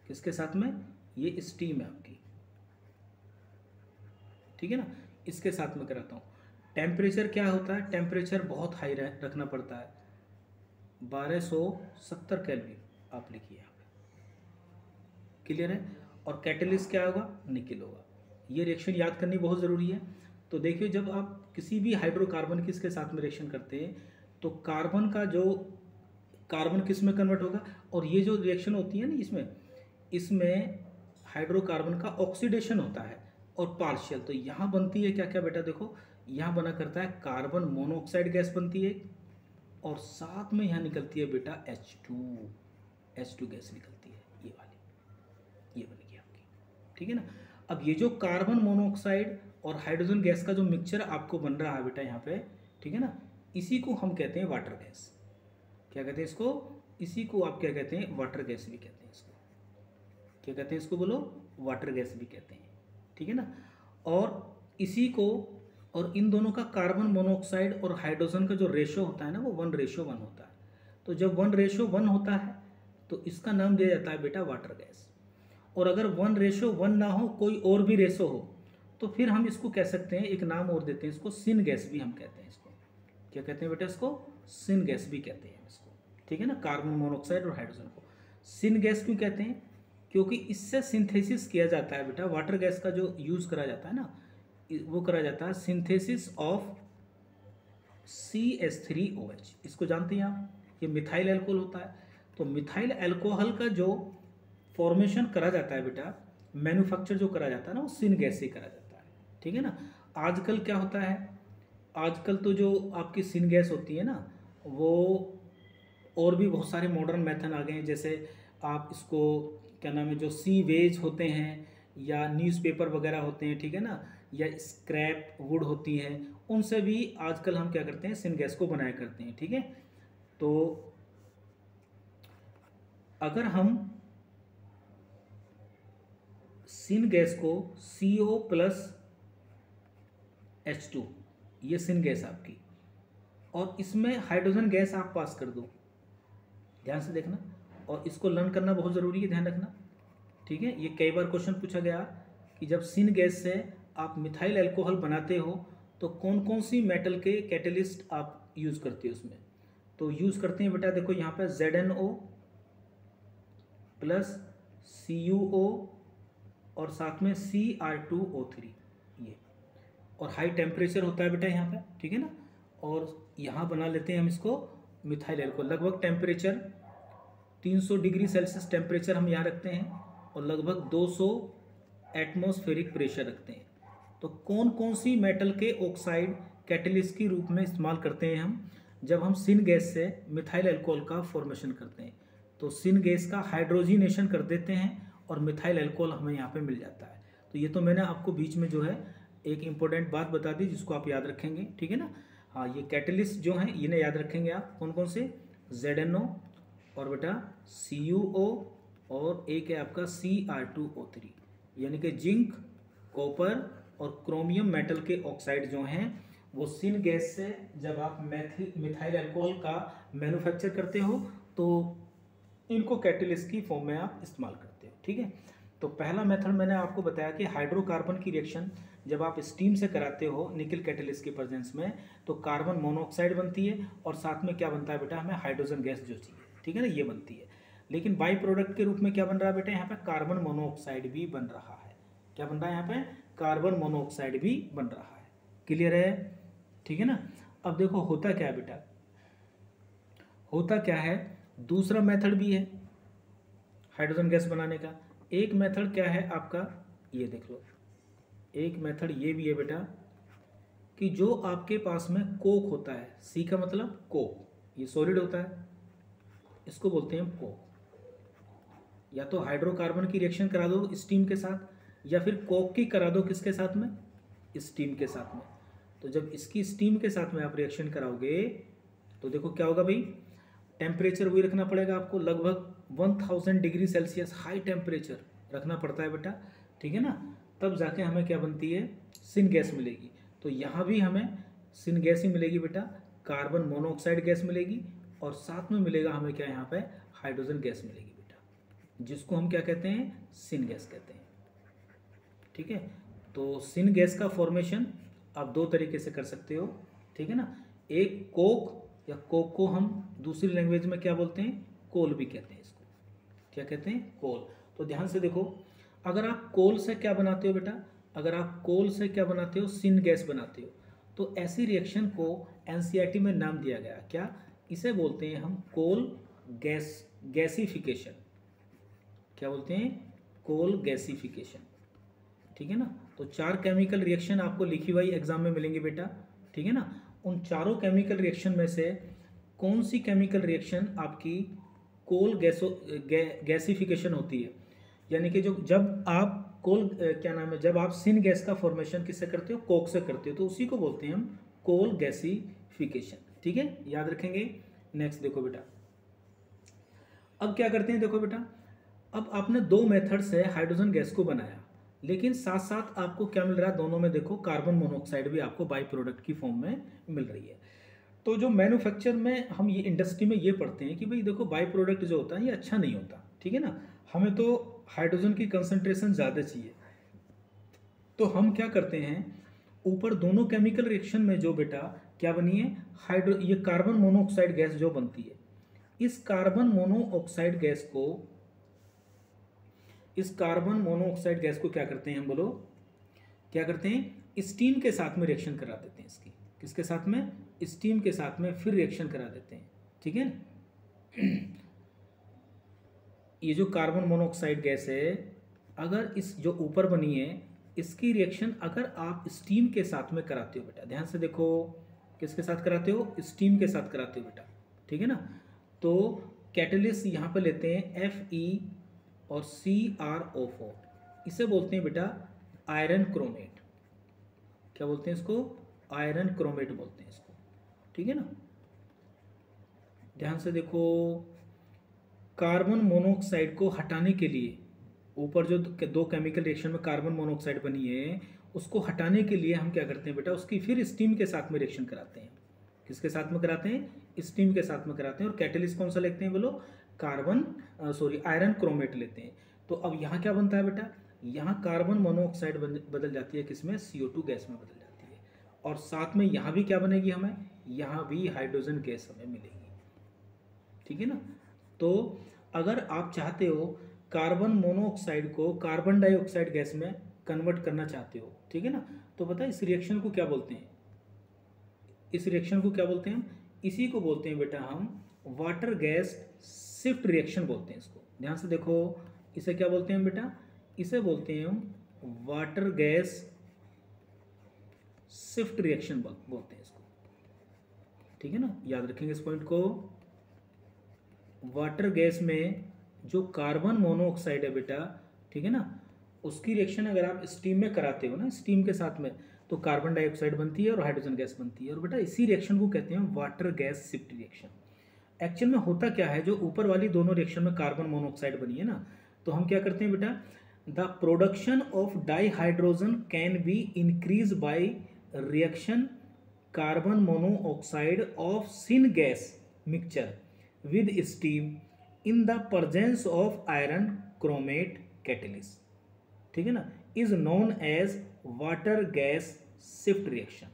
किसके साथ में, ये स्टीम है आपकी। ठीक है ना, इसके साथ में कराता हूँ। टेम्परेचर क्या होता है, टेम्परेचर बहुत हाई रखना पड़ता है, 1270 केल्विन आप लिखिए यहाँ पे, क्लियर है। और कैटलिस्ट क्या होगा, निकल होगा। ये रिएक्शन याद करनी बहुत ज़रूरी है। तो देखिए जब आप किसी भी हाइड्रोकार्बन किसके साथ में रिएक्शन करते हैं तो कार्बन का जो कार्बन किस में कन्वर्ट होगा, और ये जो रिएक्शन होती है ना इसमें हाइड्रोकार्बन का ऑक्सीडेशन होता है और पार्शियल। तो यहाँ बनती है क्या क्या बेटा, देखो यहाँ बना करता है कार्बन मोनोऑक्साइड गैस बनती है, और साथ में यहाँ निकलती है बेटा H2 गैस निकलती है, ये वाली, ये बनेगी आपकी। ठीक है ना, अब ये जो कार्बन मोनोऑक्साइड और हाइड्रोजन गैस का जो मिक्सचर आपको बन रहा है बेटा यहाँ पे, ठीक है ना, इसी को हम कहते हैं वाटर गैस। क्या कहते हैं इसको, इसी को आप क्या कहते हैं, वाटर गैस भी कहते हैं इसको। क्या कहते हैं इसको बोलो, वाटर गैस भी कहते हैं। ठीक है ना, और इसी को, और इन दोनों का कार्बन मोनोऑक्साइड और हाइड्रोजन का जो रेशो होता है ना, वो 1:1 होता है। तो जब 1:1 होता है तो इसका नाम दिया जाता है बेटा वाटर गैस। और अगर 1:1 ना हो, कोई और भी रेशो हो, तो फिर हम इसको कह सकते हैं, एक नाम और देते हैं इसको, सिन गैस भी हम कहते हैं इसको। क्या कहते हैं बेटा इसको? सिन गैस भी कहते हैं इसको, ठीक है ना। कार्बन मोनोऑक्साइड और हाइड्रोजन को सिन गैस क्यों कहते हैं? क्योंकि इससे सिंथेसिस किया जाता है बेटा, वाटर गैस का जो यूज़ करा जाता है ना, वो करा जाता है सिंथेसिस ऑफ CH3OH। इसको जानते हैं आप, ये मिथाइल एल्कोहल होता है। तो मिथाइल एल्कोहल का जो फॉर्मेशन करा जाता है बेटा, मैन्युफैक्चर जो करा जाता है ना, वो सिन गैस से करा जाता है, ठीक है ना। आजकल क्या होता है, आजकल तो जो आपकी सिन गैस होती है ना, वो और भी बहुत सारे मॉडर्न मेथड आ गए हैं। जैसे आप इसको क्या नाम है, जो सी वेज होते हैं या न्यूज़पेपर वगैरह होते हैं, ठीक है ना, या स्क्रैप वुड होती हैं, उनसे भी आजकल हम क्या करते हैं, सिन गैस को बनाया करते हैं, ठीक है। तो अगर हम सिन गैस को CO+H2, ये सिन गैस आपकी, और इसमें हाइड्रोजन गैस आप पास कर दो, ध्यान से देखना, और इसको लर्न करना बहुत ज़रूरी है, ध्यान रखना, ठीक है। ये कई बार क्वेश्चन पूछा गया कि जब सिन गैस से आप मिथाइल अल्कोहल बनाते हो तो कौन कौन सी मेटल के कैटलिस्ट आप यूज़ करते हो उसमें। तो यूज़ करते हैं बेटा, देखो यहाँ पे ZnO प्लस CuO और साथ में Cr2O3, ये, और हाई टेम्परेचर होता है बेटा यहाँ पे, ठीक है ना। और यहाँ बना लेते हैं हम इसको मिथाइल एल्कोहल। लगभग टेम्परेचर 300 डिग्री सेल्सियस टेम्परेचर हम यहाँ रखते हैं, और लगभग 200 एटमॉस्फेरिक प्रेशर रखते हैं। तो कौन कौन सी मेटल के ऑक्साइड कैटलिस्ट के रूप में इस्तेमाल करते हैं हम, जब हम सिन गैस से मिथाइल अल्कोहल का फॉर्मेशन करते हैं। तो सिन गैस का हाइड्रोजिनेशन कर देते हैं और मिथाइल अल्कोहल हमें यहाँ पे मिल जाता है। तो ये तो मैंने आपको बीच में जो है एक इम्पोर्टेंट बात बता दी, जिसको आप याद रखेंगे, ठीक है ना। हाँ, ये कैटलिस्ट जो हैं इन्हें याद रखेंगे आप, कौन कौन से, ZnO और बेटा CuO, और एक है आपका Cr2O3, यानी कि जिंक, कॉपर और क्रोमियम मेटल के ऑक्साइड जो हैं, वो सिन गैस से जब आप मिथाइल अल्कोहल का मैन्युफैक्चर करते हो तो इनको कैटलिस्ट की फॉर्म में आप इस्तेमाल करते हो, ठीक है। तो पहला मेथड मैंने आपको बताया कि हाइड्रोकार्बन की रिएक्शन जब आप स्टीम से कराते हो निकल कैटलिस्ट के प्रेजेंस में, तो कार्बन मोनोऑक्साइड बनती है और साथ में क्या बनता है बेटा, हमें हाइड्रोजन गैस जो चाहिए, ठीक है ना, ये बनती है। लेकिन बाई प्रोडक्ट के रूप में क्या बन रहा है बेटा, यहाँ पे कार्बन मोनोऑक्साइड भी बन रहा है। क्या बन रहा है यहाँ पे, कार्बन मोनोऑक्साइड भी बन रहा है। क्लियर है, ठीक है ना। अब देखो होता क्या है बेटा, होता क्या है, दूसरा मेथड भी है हाइड्रोजन गैस बनाने का। एक मेथड क्या है आपका, ये देख लो, एक मेथड ये भी है बेटा कि जो आपके पास में कोक होता है, सी का मतलब कोक, ये सॉलिड होता है, इसको बोलते हैं कोक। या तो हाइड्रोकार्बन की रिएक्शन करा दो स्टीम के साथ, या फिर कोक की करा दो किसके साथ में, स्टीम के साथ में। तो जब इसकी स्टीम के साथ में आप रिएक्शन कराओगे तो देखो क्या होगा भाई, टेम्परेचर वही रखना पड़ेगा आपको, लगभग 1000 डिग्री सेल्सियस हाई टेम्परेचर रखना पड़ता है बेटा, ठीक है ना। तब जाके हमें क्या बनती है, सिन गैस मिलेगी। तो यहाँ भी हमें सिन गैस ही मिलेगी बेटा, कार्बन मोनोऑक्साइड गैस मिलेगी, और साथ में मिलेगा हमें क्या, यहाँ पे हाइड्रोजन गैस मिलेगी बेटा, जिसको हम क्या कहते हैं, सिन गैस कहते हैं, ठीक है। तो सिन गैस का फॉर्मेशन आप दो तरीके से कर सकते हो, ठीक है ना। एक कोक, या कोक को हम दूसरी लैंग्वेज में क्या बोलते हैं, कोल भी कहते हैं इसको। क्या कहते हैं, कोल। तो ध्यान से देखो, अगर आप कोल से क्या बनाते हो बेटा, अगर आप कोल से क्या बनाते हो, सिन गैस बनाते हो, तो ऐसी रिएक्शन को एनसीईआरटी में नाम दिया गया, क्या, इसे बोलते हैं हम कोल गैसिफिकेशन। क्या बोलते हैं, कोल गैसिफिकेशन, ठीक है ना। तो 4 केमिकल रिएक्शन आपको लिखी हुई एग्जाम में मिलेंगे बेटा, ठीक है ना। उन चारों केमिकल रिएक्शन में से कौन सी केमिकल रिएक्शन आपकी कोल गैसिफिकेशन होती है, यानी कि जो जब आप कोल क्या नाम है, जब आप सिन गैस का फॉर्मेशन किससे करते हो, कोक से करते हो, तो उसी को बोलते हैं हम कोल गैसिफिकेशन, ठीक है, याद रखेंगे। नेक्स्ट देखो बेटा, अब क्या करते हैं, देखो बेटा, अब आपने 2 मेथड से हाइड्रोजन गैस को बनाया, लेकिन साथ साथ आपको क्या मिल रहा है, दोनों में देखो कार्बन मोनोऑक्साइड भी आपको बाई प्रोडक्ट की फॉर्म में मिल रही है। तो जो मैन्युफैक्चर में हम ये इंडस्ट्री में ये पढ़ते हैं कि भाई देखो बाई प्रोडक्ट जो होता है ये अच्छा नहीं होता, ठीक है ना। हमें तो हाइड्रोजन की कंसंट्रेशन ज़्यादा चाहिए, तो हम क्या करते हैं, ऊपर दोनों केमिकल रिएक्शन में जो बेटा क्या बनी है, ये कार्बन मोनोऑक्साइड गैस जो बनती है, इस कार्बन मोनोऑक्साइड गैस को क्या करते हैं हम, बोलो क्या करते हैं, स्टीम के साथ में रिएक्शन करा देते हैं इसकी, किसके साथ में, स्टीम के साथ में फिर रिएक्शन करा देते हैं, ठीक है ना। ये जो कार्बन मोनोऑक्साइड गैस है, अगर इस जो ऊपर बनी है इसकी रिएक्शन अगर आप स्टीम के साथ में कराते हो बेटा, ध्यान से देखो, किसके साथ कराते हो, स्टीम के साथ कराते हो बेटा, ठीक है ना। तो कैटलिस्ट यहाँ पे लेते हैं Fe और CrO4, इसे बोलते हैं बेटा आयरन क्रोमेट। क्या बोलते हैं इसको, आयरन क्रोमेट बोलते हैं इसको, ठीक है ना। ध्यान से देखो, कार्बन मोनोऑक्साइड को हटाने के लिए, ऊपर जो दो केमिकल रिएक्शन में कार्बन मोनोऑक्साइड बनी है उसको हटाने के लिए हम क्या करते हैं बेटा, उसकी फिर स्टीम के साथ में रिएक्शन कराते हैं, किसके साथ में कराते हैं, स्टीम के साथ में कराते हैं। और कैटलिस्ट कौन सा लेते हैं, बोलो आयरन क्रोमेट लेते हैं। तो अब यहाँ क्या बनता है बेटा, यहाँ कार्बन मोनोऑक्साइड बदल जाती है किसमें, CO2 गैस में बदल जाती है, और साथ में यहाँ भी क्या बनेगी, हमें यहाँ भी हाइड्रोजन गैस हमें मिलेगी, ठीक है ना। तो अगर आप चाहते हो कार्बन मोनोऑक्साइड को कार्बन डाइऑक्साइड गैस में कन्वर्ट करना चाहते हो, ठीक है ना, तो पता है इस रिएक्शन को क्या बोलते हैं, इस रिएक्शन को क्या बोलते हैं हम, इसी को बोलते हैं बेटा हम वाटर गैस शिफ्ट रिएक्शन बोलते हैं इसको। ध्यान से देखो, इसे क्या बोलते हैं बेटा, इसे बोलते हैं हम वाटर गैस शिफ्ट रिएक्शन बोलते हैं इसको, ठीक है ना, याद रखेंगे इस पॉइंट को। वाटर गैस में जो कार्बन मोनोऑक्साइड है बेटा, ठीक है ना, उसकी रिएक्शन अगर आप स्टीम में कराते हो ना, स्टीम के साथ में, तो कार्बन डाइऑक्साइड बनती है और हाइड्रोजन गैस बनती है, और बेटा इसी रिएक्शन को कहते हैं water gas shift reaction. Actual में होता क्या है, जो ऊपर वाली दोनों रिएक्शन में कार्बन मोनोऑक्साइड बनी है ना, तो हम क्या करते हैं बेटा, the production of dihydrogen can be increase by reaction carbon monoxide of syn gas mixture with steam in the presence of iron chromate catalyst, ठीक है ना, is known as water gas shift reaction,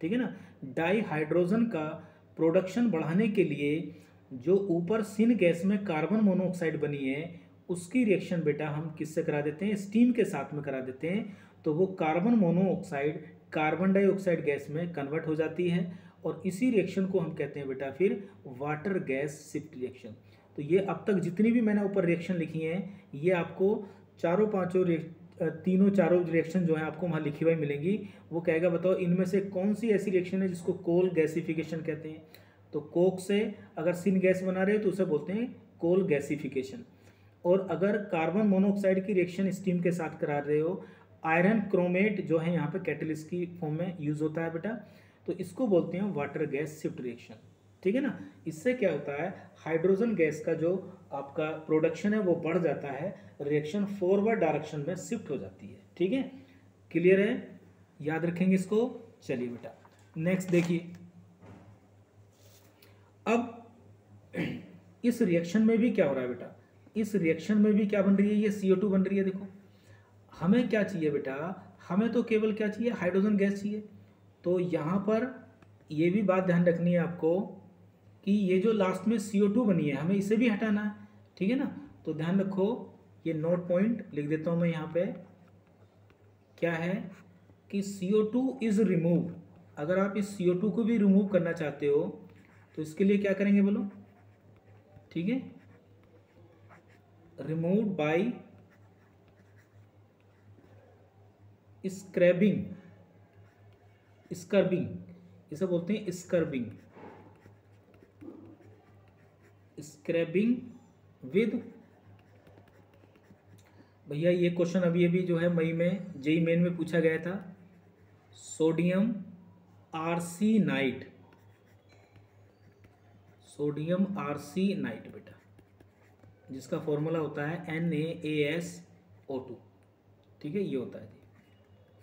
ठीक है ना। डाईहाइड्रोजन का प्रोडक्शन बढ़ाने के लिए जो ऊपर सिन गैस में कार्बन मोनोऑक्साइड बनी है उसकी रिएक्शन बेटा हम किससे करा देते हैं, स्टीम के साथ में करा देते हैं, तो वो carbon monoxide carbon dioxide gas में कन्वर्ट हो जाती है, और इसी रिएक्शन को हम कहते हैं बेटा फिर वाटर गैस शिफ्ट रिएक्शन। तो ये अब तक जितनी भी मैंने ऊपर रिएक्शन लिखी हैं, ये आपको तीनों चारों रिएक्शन जो है आपको वहाँ लिखी हुई मिलेंगी। वो कहेगा बताओ इनमें से कौन सी ऐसी रिएक्शन है जिसको कोल गैसिफिकेशन कहते हैं, तो कोक से अगर सिन गैस बना रहे हो तो उसे बोलते हैं कोल गैसिफिकेशन, और अगर कार्बन मोनोऑक्साइड की रिएक्शन स्टीम के साथ करा रहे हो, आयरन क्रोमेट जो है यहाँ पे कैटलिस्ट की फॉर्म में यूज होता है बेटा, तो इसको बोलते हैं वाटर गैस शिफ्ट रिएक्शन, ठीक है ना। इससे क्या होता है, हाइड्रोजन गैस का जो आपका प्रोडक्शन है वो बढ़ जाता है, रिएक्शन फॉरवर्ड डायरेक्शन में शिफ्ट हो जाती है, ठीक है, क्लियर है, याद रखेंगे इसको। चलिए बेटा नेक्स्ट देखिए, अब इस रिएक्शन में भी क्या हो रहा है बेटा, इस रिएक्शन में भी क्या बन रही है, ये CO2 बन रही है। देखो हमें क्या चाहिए बेटा, हमें तो केवल क्या चाहिए, हाइड्रोजन गैस चाहिए। तो यहाँ पर ये भी बात ध्यान रखनी है आपको कि ये जो लास्ट में CO2 बनी है हमें इसे भी हटाना है, ठीक है ना। तो ध्यान रखो, ये नोट पॉइंट लिख देता हूँ मैं यहाँ पे, क्या है कि CO2 इज रिमूव। अगर आप इस CO2 को भी रिमूव करना चाहते हो तो इसके लिए क्या करेंगे बोलो, ठीक है, रिमूव बाय स्क्रैबिंग, स्क्रबिंग, इसे बोलते हैं स्क्रबिंग, स्क्रैबिंग विद, भैया ये क्वेश्चन अभी अभी जो है मई में जेईई मेन में पूछा गया था, सोडियम आर्सेनाइड, सोडियम आर्सेनाइड बेटा, जिसका फॉर्मूला होता है NaAsO2, ठीक है, ये होता है,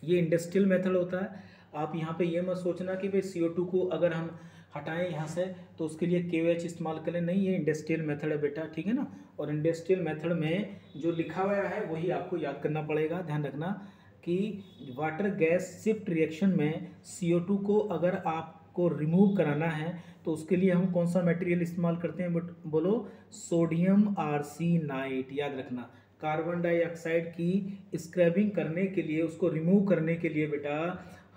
ये इंडस्ट्रियल मेथड होता है। आप यहाँ पे ये मत सोचना कि भाई CO2 को अगर हम हटाएं यहाँ से तो उसके लिए KOH इस्तेमाल करें, नहीं, ये इंडस्ट्रियल मेथड है बेटा, ठीक है ना। और इंडस्ट्रियल मेथड में जो लिखा हुआ है वही आपको याद करना पड़ेगा। ध्यान रखना कि वाटर गैस शिफ्ट रिएक्शन में CO2 को अगर आपको रिमूव कराना है तो उसके लिए हम कौन सा मटेरियल इस्तेमाल करते हैं, बट बोलो सोडियम आर्सेनाइड। याद रखना, कार्बन डाइऑक्साइड की स्क्रैबिंग करने के लिए, उसको रिमूव करने के लिए बेटा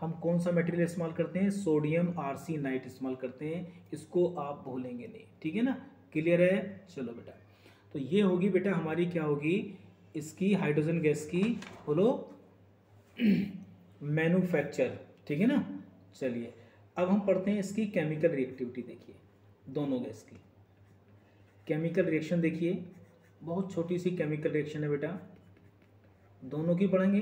हम कौन सा मटेरियल इस्तेमाल करते हैं, सोडियम आर्सेनाइड इस्तेमाल करते हैं। इसको आप भूलेंगे नहीं, ठीक है ना, क्लियर है। चलो बेटा, तो ये होगी बेटा हमारी क्या होगी, इसकी हाइड्रोजन गैस की बोलो मैन्युफैक्चर, ठीक है ना। चलिए अब हम पढ़ते हैं इसकी केमिकल रिएक्टिविटी। देखिए दोनों गैस की केमिकल रिएक्शन, देखिए बहुत छोटी सी केमिकल रिएक्शन है बेटा, दोनों की पढ़ेंगे,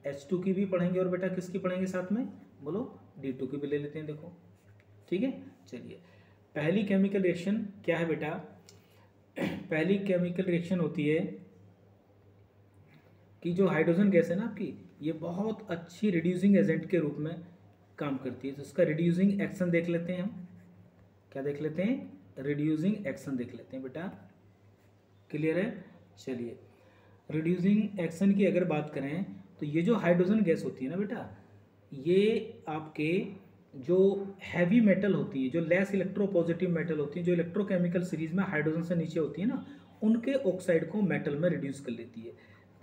H2 की भी पढ़ेंगे और बेटा किसकी पढ़ेंगे साथ में, बोलो D2 की भी ले लेते हैं, देखो ठीक है। चलिए पहली केमिकल रिएक्शन क्या है बेटा, पहली केमिकल रिएक्शन होती है कि जो हाइड्रोजन गैस है ना आपकी, ये बहुत अच्छी रिड्यूसिंग एजेंट के रूप में काम करती है। तो इसका रिड्यूसिंग एक्शन देख लेते हैं हम, क्या देख लेते हैं, रिड्यूसिंग एक्शन देख लेते हैं बेटा, क्लियर है। चलिए रिड्यूसिंग एक्शन की अगर बात करें तो ये जो हाइड्रोजन गैस होती है ना बेटा, ये आपके जो हैवी मेटल होती है, जो लेस इलेक्ट्रोपॉजिटिव मेटल होती है, जो इलेक्ट्रोकेमिकल सीरीज में हाइड्रोजन से नीचे होती है ना, उनके ऑक्साइड को मेटल में रिड्यूस कर लेती है।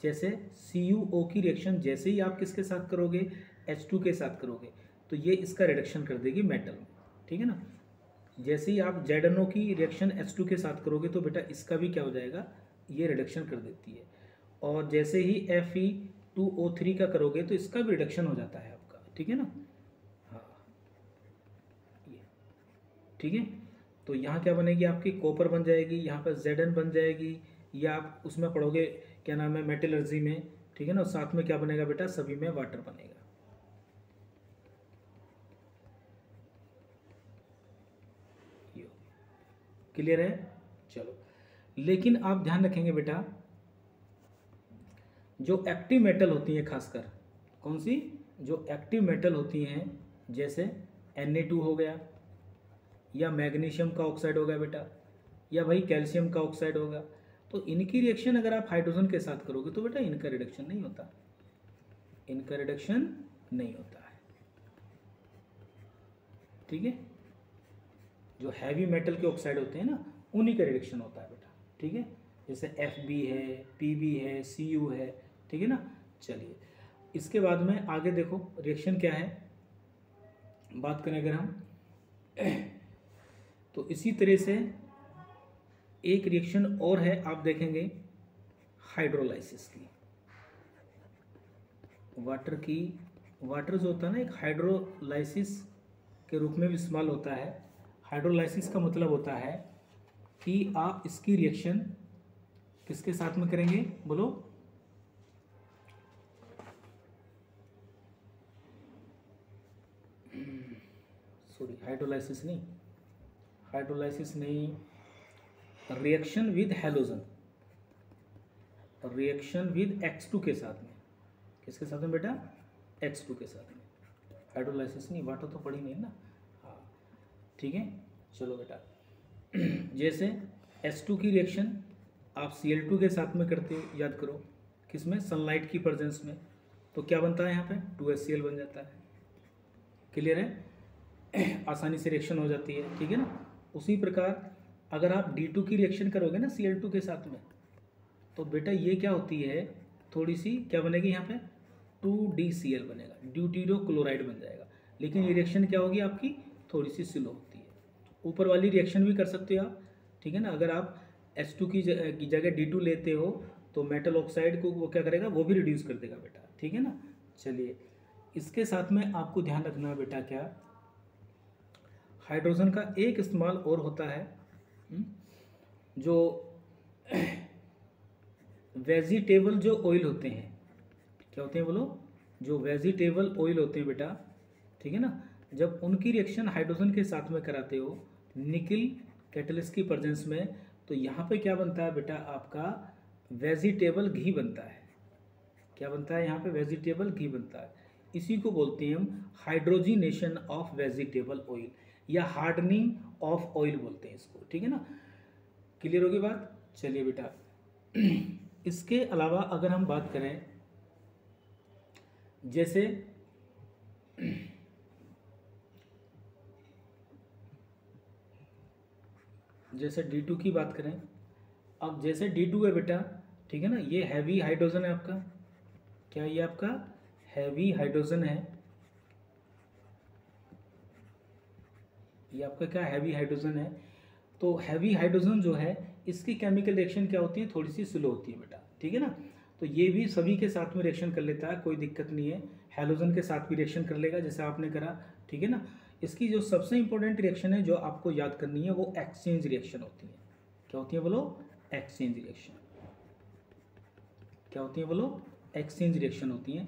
जैसे CuO की रिएक्शन जैसे ही आप किसके साथ करोगे, H2 के साथ करोगे, तो ये इसका रिडक्शन कर देगी मेटल में, ठीक है ना। जैसे ही आप ZNO की रिएक्शन H2 के साथ करोगे तो बेटा इसका भी क्या हो जाएगा, ये रिडक्शन कर देती है। और जैसे ही Fe2O3 का करोगे तो इसका भी रिडक्शन हो जाता है आपका, ठीक है ना। हाँ ये ठीक है। तो यहाँ क्या बनेगी आपकी, कॉपर बन जाएगी, यहाँ पर Zn बन जाएगी, या आप उसमें पढ़ोगे क्या नाम है मेटलर्जी में, ठीक है ना। और साथ में क्या बनेगा बेटा, सभी में वाटर बनेगा। क्लियर है। चलो लेकिन आप ध्यान रखेंगे बेटा, जो एक्टिव मेटल होती हैं, खासकर कौन सी, जो एक्टिव मेटल होती हैं, जैसे Na2 हो गया, या मैग्नीशियम का ऑक्साइड हो गया बेटा, या भाई कैल्शियम का ऑक्साइड होगा, तो इनकी रिएक्शन अगर आप हाइड्रोजन के साथ करोगे तो बेटा इनका रिडक्शन नहीं होता, इनका रिडक्शन नहीं होता है, ठीक है। जो हैवी मेटल के ऑक्साइड होते हैं ना, उन्हीं का रिडक्शन होता है बेटा, ठीक है। जैसे Fb है, Pb है, Cu है, ठीक है ना। चलिए इसके बाद में आगे देखो रिएक्शन क्या है, बात करें अगर हम तो इसी तरह से एक रिएक्शन और है, आप देखेंगे हाइड्रोलाइसिस की, वाटर की, वाटर जो होता है ना एक हाइड्रोलाइसिस के रूप में भी इस्तेमाल होता है। हाइड्रोलाइसिस का मतलब होता है कि आप इसकी रिएक्शन किसके साथ में करेंगे, बोलो सॉरी हाइड्रोलाइसिस नहीं, हाइड्रोलाइसिस नहीं, reaction with halogen, reaction with X2 के साथ में, किसके साथ में बेटा, X2 के साथ में, हाइड्रोलाइसिस नहीं, वाटर तो पड़ी नहीं ना, हाँ ठीक है। चलो बेटा जैसे H2 की रिएक्शन आप Cl2 के साथ में करते हो, याद करो किसमें, सनलाइट की प्रेजेंस में, तो क्या बनता है यहाँ पे 2HCl बन जाता है, क्लियर है, आसानी से रिएक्शन हो जाती है, ठीक है ना। उसी प्रकार अगर आप D2 की रिएक्शन करोगे ना Cl2 के साथ में, तो बेटा ये क्या होती है, थोड़ी सी क्या बनेगी यहाँ पे 2DCl बनेगा, ड्यूटीरो क्लोराइड बन जाएगा। लेकिन ये रिएक्शन क्या होगी आपकी, थोड़ी सी स्लो होती है। ऊपर वाली रिएक्शन भी कर सकते हो आप, ठीक है ना। अगर आप H2 की जगह D2 लेते हो तो मेटल ऑक्साइड को वो क्या करेगा, वो भी रिड्यूस कर देगा बेटा, ठीक है ना। चलिए इसके साथ में आपको ध्यान रखना है बेटा, क्या हाइड्रोजन का एक इस्तेमाल और होता है, जो वेजिटेबल जो ऑयल होते हैं, क्या होते हैं बोलो, जो वेजिटेबल ऑयल होते हैं बेटा, ठीक है ना, जब उनकी रिएक्शन हाइड्रोजन के साथ में कराते हो निकिल कैटलिस्ट की प्रेजेंस में, तो यहाँ पे क्या बनता है बेटा, आपका वेजिटेबल घी बनता है। क्या बनता है यहाँ पे, वेजिटेबल घी बनता है। इसी को बोलते हैं हम हाइड्रोजिनेशन ऑफ वेजिटेबल ऑयल, या हार्डनिंग ऑफ ऑयल बोलते हैं इसको, ठीक है ना। क्लियर होगी बात। चलिए बेटा इसके अलावा अगर हम बात करें जैसे D2 की बात करें, अब जैसे D2 है बेटा, ठीक है ना, ये हैवी हाइड्रोजन है आपका, क्या ये आपका हैवी हाइड्रोजन है, ये आपका क्या हैवी हाइड्रोजन है। तो हैवी हाइड्रोजन जो है इसकी केमिकल रिएक्शन क्या होती है, थोड़ी सी स्लो होती है बेटा, ठीक है ना। तो ये भी सभी के साथ में रिएक्शन कर लेता है, कोई दिक्कत नहीं है, हैलोजन के साथ भी रिएक्शन कर लेगा जैसे आपने करा, ठीक है ना। इसकी जो सबसे इंपॉर्टेंट रिएक्शन है जो आपको याद करनी है वो एक्सचेंज रिएक्शन होती है। क्या होती है बोलो, एक्सचेंज रिएक्शन। क्या होती है बोलो, एक्सचेंज रिएक्शन होती है।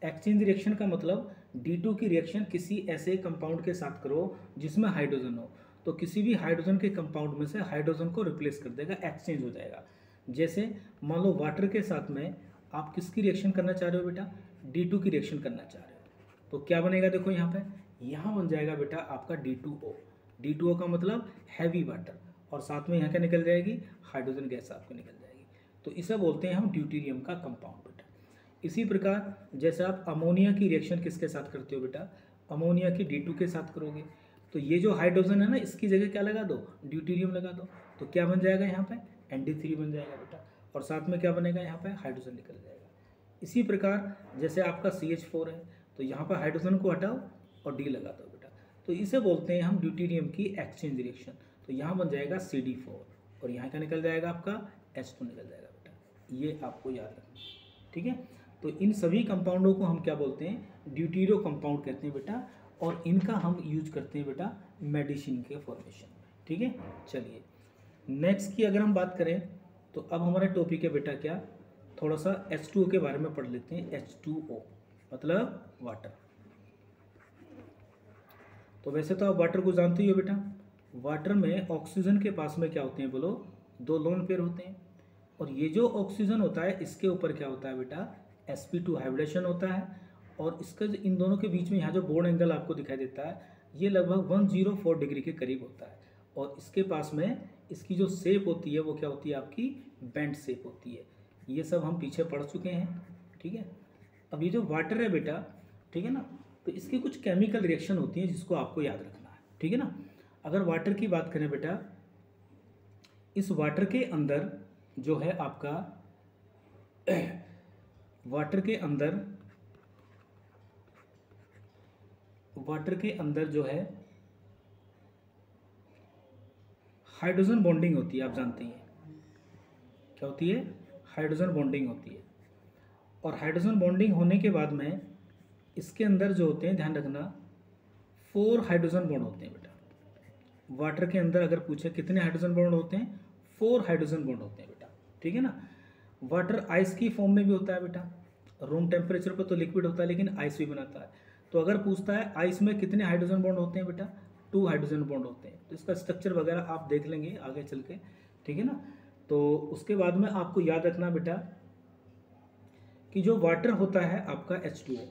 एक्सचेंज रिएक्शन का मतलब D2 की रिएक्शन किसी ऐसे कंपाउंड के साथ करो जिसमें हाइड्रोजन हो, तो किसी भी हाइड्रोजन के कंपाउंड में से हाइड्रोजन को रिप्लेस कर देगा, एक्सचेंज हो जाएगा। जैसे मान लो वाटर के साथ में आप किसकी रिएक्शन करना चाह रहे हो बेटा, D2 की रिएक्शन करना चाह रहे हो, तो क्या बनेगा देखो यहाँ पे, यहाँ बन जाएगा बेटा आपका D2O। D2O का मतलब हैवी वाटर, और साथ में यहाँ क्या निकल जाएगी, हाइड्रोजन गैस आपको निकल जाएगी। तो इसे बोलते हैं हम ड्यूटेरियम का कंपाउंड बेटा। इसी प्रकार जैसे आप अमोनिया की रिएक्शन किसके साथ करते हो बेटा, अमोनिया की D2 के साथ करोगे, तो ये जो हाइड्रोजन है ना इसकी जगह क्या लगा दो, ड्यूटेरियम लगा दो, तो क्या बन जाएगा यहाँ पे, ND3 बन जाएगा बेटा, और साथ में क्या बनेगा यहाँ पे, हाइड्रोजन निकल जाएगा। इसी प्रकार जैसे आपका CH4 है, तो यहाँ पर हाइड्रोजन को हटाओ और D लगा दो बेटा, तो इसे बोलते हैं हम ड्यूटेरियम की एक्सचेंज रिएक्शन। तो यहाँ बन जाएगा CD4 और यहाँ क्या निकल जाएगा आपका H2 निकल जाएगा बेटा, ये आपको याद रखना, ठीक है। तो इन सभी कंपाउंडों को हम क्या बोलते हैं, ड्यूटेरियो कंपाउंड कहते हैं बेटा, और इनका हम यूज करते हैं बेटा मेडिसिन के फॉर्मेशन में, ठीक है। चलिए नेक्स्ट की अगर हम बात करें तो अब हमारा टॉपिक है बेटा क्या, थोड़ा सा H2O के बारे में पढ़ लेते हैं। H2O मतलब वाटर। तो वैसे तो आप वाटर को जानते ही हो बेटा, वाटर में ऑक्सीजन के पास में क्या होते हैं बोलो, 2 लोन पेयर होते हैं, और ये जो ऑक्सीजन होता है इसके ऊपर क्या होता है बेटा, sp2 हाइब्रिडेशन होता है, और इसका जो इन दोनों के बीच में यहाँ जो बॉन्ड एंगल आपको दिखाई देता है ये लगभग 104 डिग्री के करीब होता है, और इसके पास में इसकी जो शेप होती है वो क्या होती है आपकी बेंड शेप होती है। ये सब हम पीछे पढ़ चुके हैं, ठीक है। अब ये जो वाटर है बेटा, ठीक है ना, तो इसकी कुछ केमिकल रिएक्शन होती है जिसको आपको याद रखना है, ठीक है ना। अगर वाटर की बात करें बेटा, इस वाटर के अंदर जो है आपका वाटर के अंदर जो है हाइड्रोजन बॉन्डिंग होती है, आप जानते हैं क्या होती है, हाइड्रोजन बॉन्डिंग होती है। और हाइड्रोजन बॉन्डिंग होने के बाद में इसके अंदर जो होते हैं, ध्यान रखना, 4 हाइड्रोजन बॉन्ड होते हैं बेटा। वाटर के अंदर अगर पूछे कितने हाइड्रोजन बॉन्ड होते हैं, 4 हाइड्रोजन बॉन्ड होते हैं बेटा, ठीक है ना। वाटर आइस की फॉर्म में भी होता है बेटा, रूम टेम्परेचर पर तो लिक्विड होता है लेकिन आइस भी बनाता है। तो अगर पूछता है आइस में कितने हाइड्रोजन बॉन्ड होते हैं बेटा, 2 हाइड्रोजन बॉन्ड होते हैं। तो इसका स्ट्रक्चर वगैरह आप देख लेंगे आगे चल के, ठीक है ना। तो उसके बाद में आपको याद रखना बेटा कि जो वाटर होता है आपका H2O,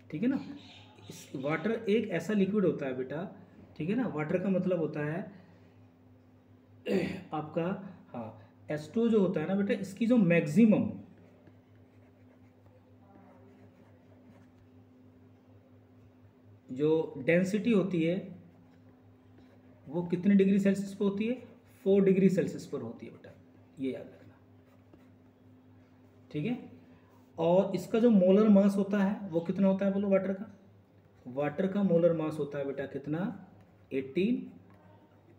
ठीक है ना, इस वाटर एक ऐसा लिक्विड होता है बेटा, ठीक है ना। वाटर का मतलब होता है आपका, हाँ, H2O जो होता है ना बेटा, इसकी जो मैक्सिमम जो डेंसिटी होती है वो कितने डिग्री सेल्सियस पर होती है, 4 डिग्री सेल्सियस पर होती है बेटा, ये याद रखना, ठीक है। और इसका जो मोलर मास होता है वो कितना होता है बोलो, वाटर का, वाटर का मोलर मास होता है बेटा कितना, 18।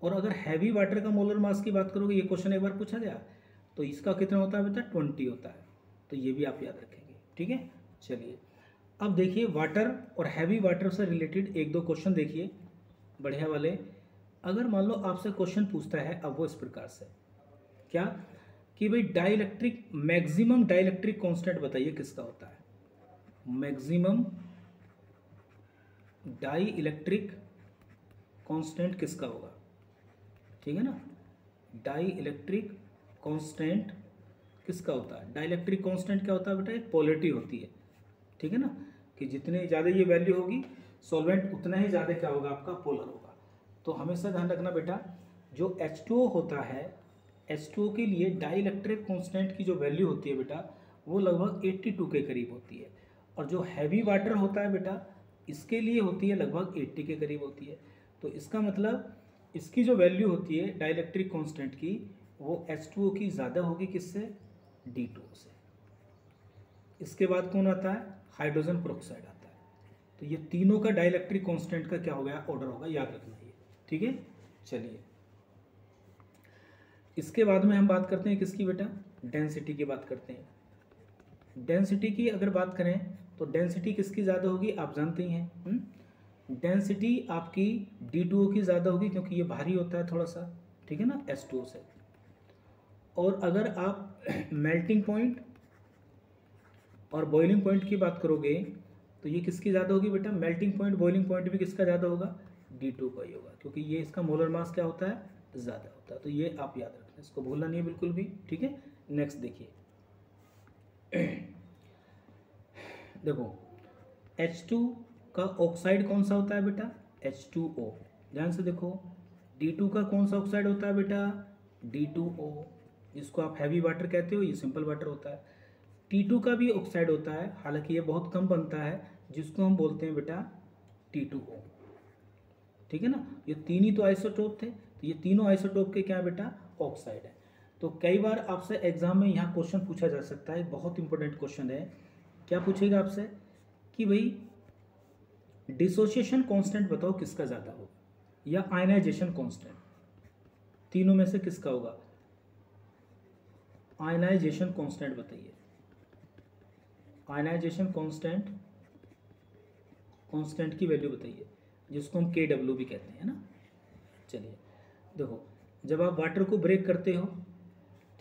और अगर हैवी वाटर का मोलर मास की बात करोगे, ये क्वेश्चन एक बार पूछा गया, तो इसका कितना होता है बेटा, 20 होता है। तो ये भी आप याद रखेंगे, ठीक है। चलिए अब देखिए वाटर और हैवी वाटर से रिलेटेड 1-2 क्वेश्चन देखिए बढ़िया वाले। अगर मान लो आपसे क्वेश्चन पूछता है, अब वो इस प्रकार से, क्या कि भाई डाइलेक्ट्रिक, मैक्सिमम डाइलेक्ट्रिक कांस्टेंट बताइए किसका होता है, मैक्सिमम डाई इलेक्ट्रिक कांस्टेंट किसका होगा, ठीक है ना। डाई इलेक्ट्रिक कांस्टेंट किसका होता है, डाई इलेक्ट्रिक कांस्टेंट क्या होता है बेटा, एक पोलैरिटी होती है, ठीक है ना, कि जितनी ज़्यादा ये वैल्यू होगी सॉल्वेंट उतना ही ज़्यादा क्या होगा आपका, पोलर होगा। तो हमेशा ध्यान रखना बेटा, जो H2O होता है, H2O के लिए डाई इलेक्ट्रिक कांस्टेंट की जो वैल्यू होती है बेटा वो लगभग 82 के करीब होती है। और जो हैवी वाटर होता है बेटा इसके लिए होती है लगभग 80 के करीब होती है। तो इसका मतलब इसकी जो वैल्यू होती है डाइलेक्ट्रिक कांस्टेंट की वो H2O की ज़्यादा होगी किससे, D2O से। इसके बाद कौन आता है, हाइड्रोजन पेरोक्साइड आता है। तो ये तीनों का डाइलेक्ट्रिक कांस्टेंट का क्या हो गया, ऑर्डर होगा, याद रखना ये, ठीक है। चलिए इसके बाद में हम बात करते हैं किसकी बेटा, डेंसिटी की बात करते हैं। डेंसिटी की अगर बात करें तो डेंसिटी किसकी ज़्यादा होगी, आप जानते ही हैं। डेंसिटी आपकी D2O की ज़्यादा होगी क्योंकि ये भारी होता है थोड़ा सा, ठीक है ना, H2O से। और अगर आप मेल्टिंग पॉइंट और बॉइलिंग पॉइंट की बात करोगे तो ये किसकी ज़्यादा होगी बेटा, मेल्टिंग पॉइंट बॉइलिंग पॉइंट भी किसका ज़्यादा होगा, D2 का ही होगा, क्योंकि ये इसका मोलर मास क्या होता है, ज़्यादा होता है। तो ये आप याद रखना, इसको भूलना नहीं है बिल्कुल भी, ठीक है। नेक्स्ट देखिए देखो H2 का ऑक्साइड कौन सा होता है बेटा, H2O। ध्यान से देखो, D2 का कौन सा ऑक्साइड होता है बेटा, D2O, जिसको आप हैवी वाटर कहते हो, ये सिंपल वाटर होता है। T2 का भी ऑक्साइड होता है, हालांकि ये बहुत कम बनता है, जिसको हम बोलते हैं बेटा T2O, ठीक है ना। ये तीन ही तो आइसोटोप थे, तो ये तीनों आइसोटोप के क्या बेटा, ऑक्साइड है। तो कई बार आपसे एग्जाम में यहाँ क्वेश्चन पूछा जा सकता है, बहुत इंपॉर्टेंट क्वेश्चन है। क्या पूछेगा आपसे कि भाई डिसोसिएशन कांस्टेंट बताओ किसका ज़्यादा होगा, या आयनाइजेशन कांस्टेंट, तीनों में से किसका होगा, आयनाइजेशन कांस्टेंट बताइए। आयनाइजेशन कांस्टेंट की वैल्यू बताइए, जिसको हम KW भी कहते हैं ना। चलिए देखो, जब आप वाटर को ब्रेक करते हो,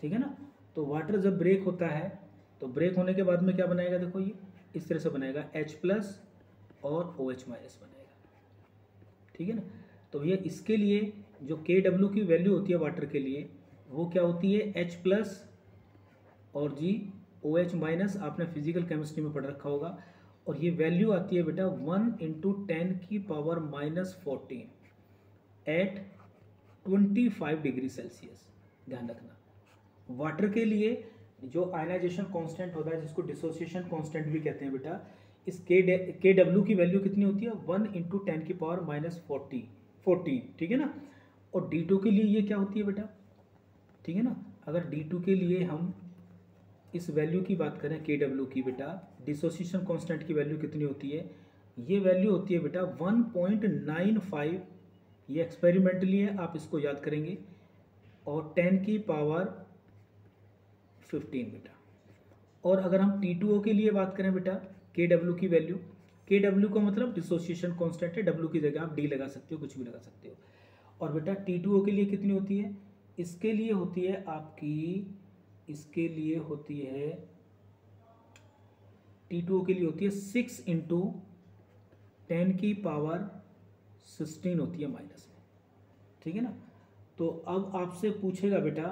ठीक है ना, तो वाटर जब ब्रेक होता है तो ब्रेक होने के बाद में क्या बनाएगा, देखो ये इस तरह से बनेगा, H+ और OH- बनेगा, ठीक है ना। तो ये इसके लिए जो KW की वैल्यू होती है वाटर के लिए वो क्या होती है, H+ और जी OH-, आपने फिजिकल केमिस्ट्री में पढ़ रखा होगा। और ये वैल्यू आती है बेटा 1 × 10⁻⁻14 एट 25 डिग्री सेल्सियस। ध्यान रखना, वाटर के लिए जो आयनाइजेशन कांस्टेंट होता है, जिसको डिसोसिएशन कांस्टेंट भी कहते हैं बेटा, इस KW की वैल्यू कितनी होती है, 1 × 10⁻⁻14, ठीक है ना। और D2 के लिए ये क्या होती है बेटा, ठीक है ना। अगर D2 के लिए हम इस वैल्यू की बात करें KW की बेटा, डिसोसिएशन कांस्टेंट की वैल्यू कितनी होती है, ये वैल्यू होती है बेटा 1.95। ये एक्सपेरिमेंटली है, आप इसको याद करेंगे, और 10⁻15 बेटा। और अगर हम T2O के लिए बात करें बेटा, KW की वैल्यू, KW का मतलब डिसोसिएशन कांस्टेंट है, W की जगह आप D लगा सकते हो, कुछ भी लगा सकते हो। और बेटा T2O के लिए कितनी होती है, इसके लिए होती है आपकी, इसके लिए होती है T2O के लिए होती है 6 × 10⁻16 होती है माइनस में, ठीक है ना। तो अब आपसे पूछेगा बेटा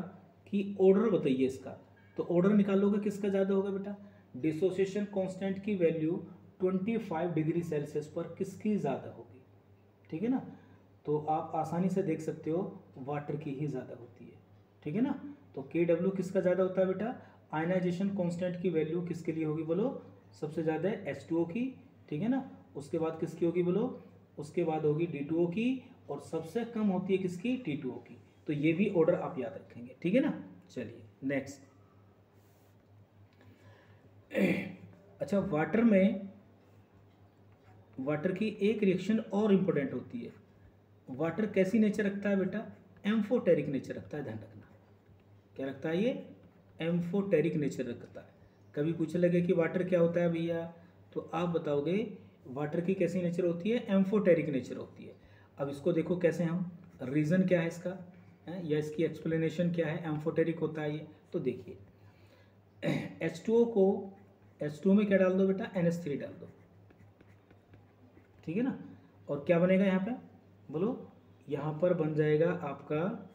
कि ऑर्डर बताइए इसका, तो ऑर्डर निकालोगे किसका ज़्यादा होगा बेटा, डिसोसिएशन कांस्टेंट की वैल्यू 25 डिग्री सेल्सियस पर किसकी ज़्यादा होगी, ठीक है ना। तो आप आसानी से देख सकते हो वाटर की ही ज़्यादा होती है, ठीक है ना। तो KW किसका ज़्यादा होता है बेटा, आयनाइजेशन कांस्टेंट की वैल्यू किसके लिए होगी बोलो, सबसे ज़्यादा H2O की, ठीक है ना। उसके बाद किसकी होगी बोलो, उसके बाद होगी D2O की, और सबसे कम होती है किसकी, T2O की। तो ये भी ऑर्डर आप याद रखेंगे, ठीक है ना। चलिए नेक्स्ट। अच्छा, वाटर की एक रिएक्शन और इम्पोर्टेंट होती है। वाटर कैसी नेचर रखता है बेटा, एम्फोटेरिक नेचर रखता है, ध्यान रखना। क्या रखता है ये, एम्फोटेरिक नेचर रखता है। कभी पूछने लगे कि वाटर क्या होता है भैया, तो आप बताओगे वाटर की कैसी नेचर होती है, एम्फोटेरिक नेचर होती है। अब इसको देखो कैसे, हम रीज़न क्या है इसका है, या इसकी एक्सप्लेनेशन क्या है, एम्फोटेरिक होता है ये। तो देखिए H2O में क्या डाल दो बेटा, NH3 डाल दो, ठीक है ना। और क्या बनेगा यहाँ पे बोलो, यहाँ पर बन जाएगा आपका,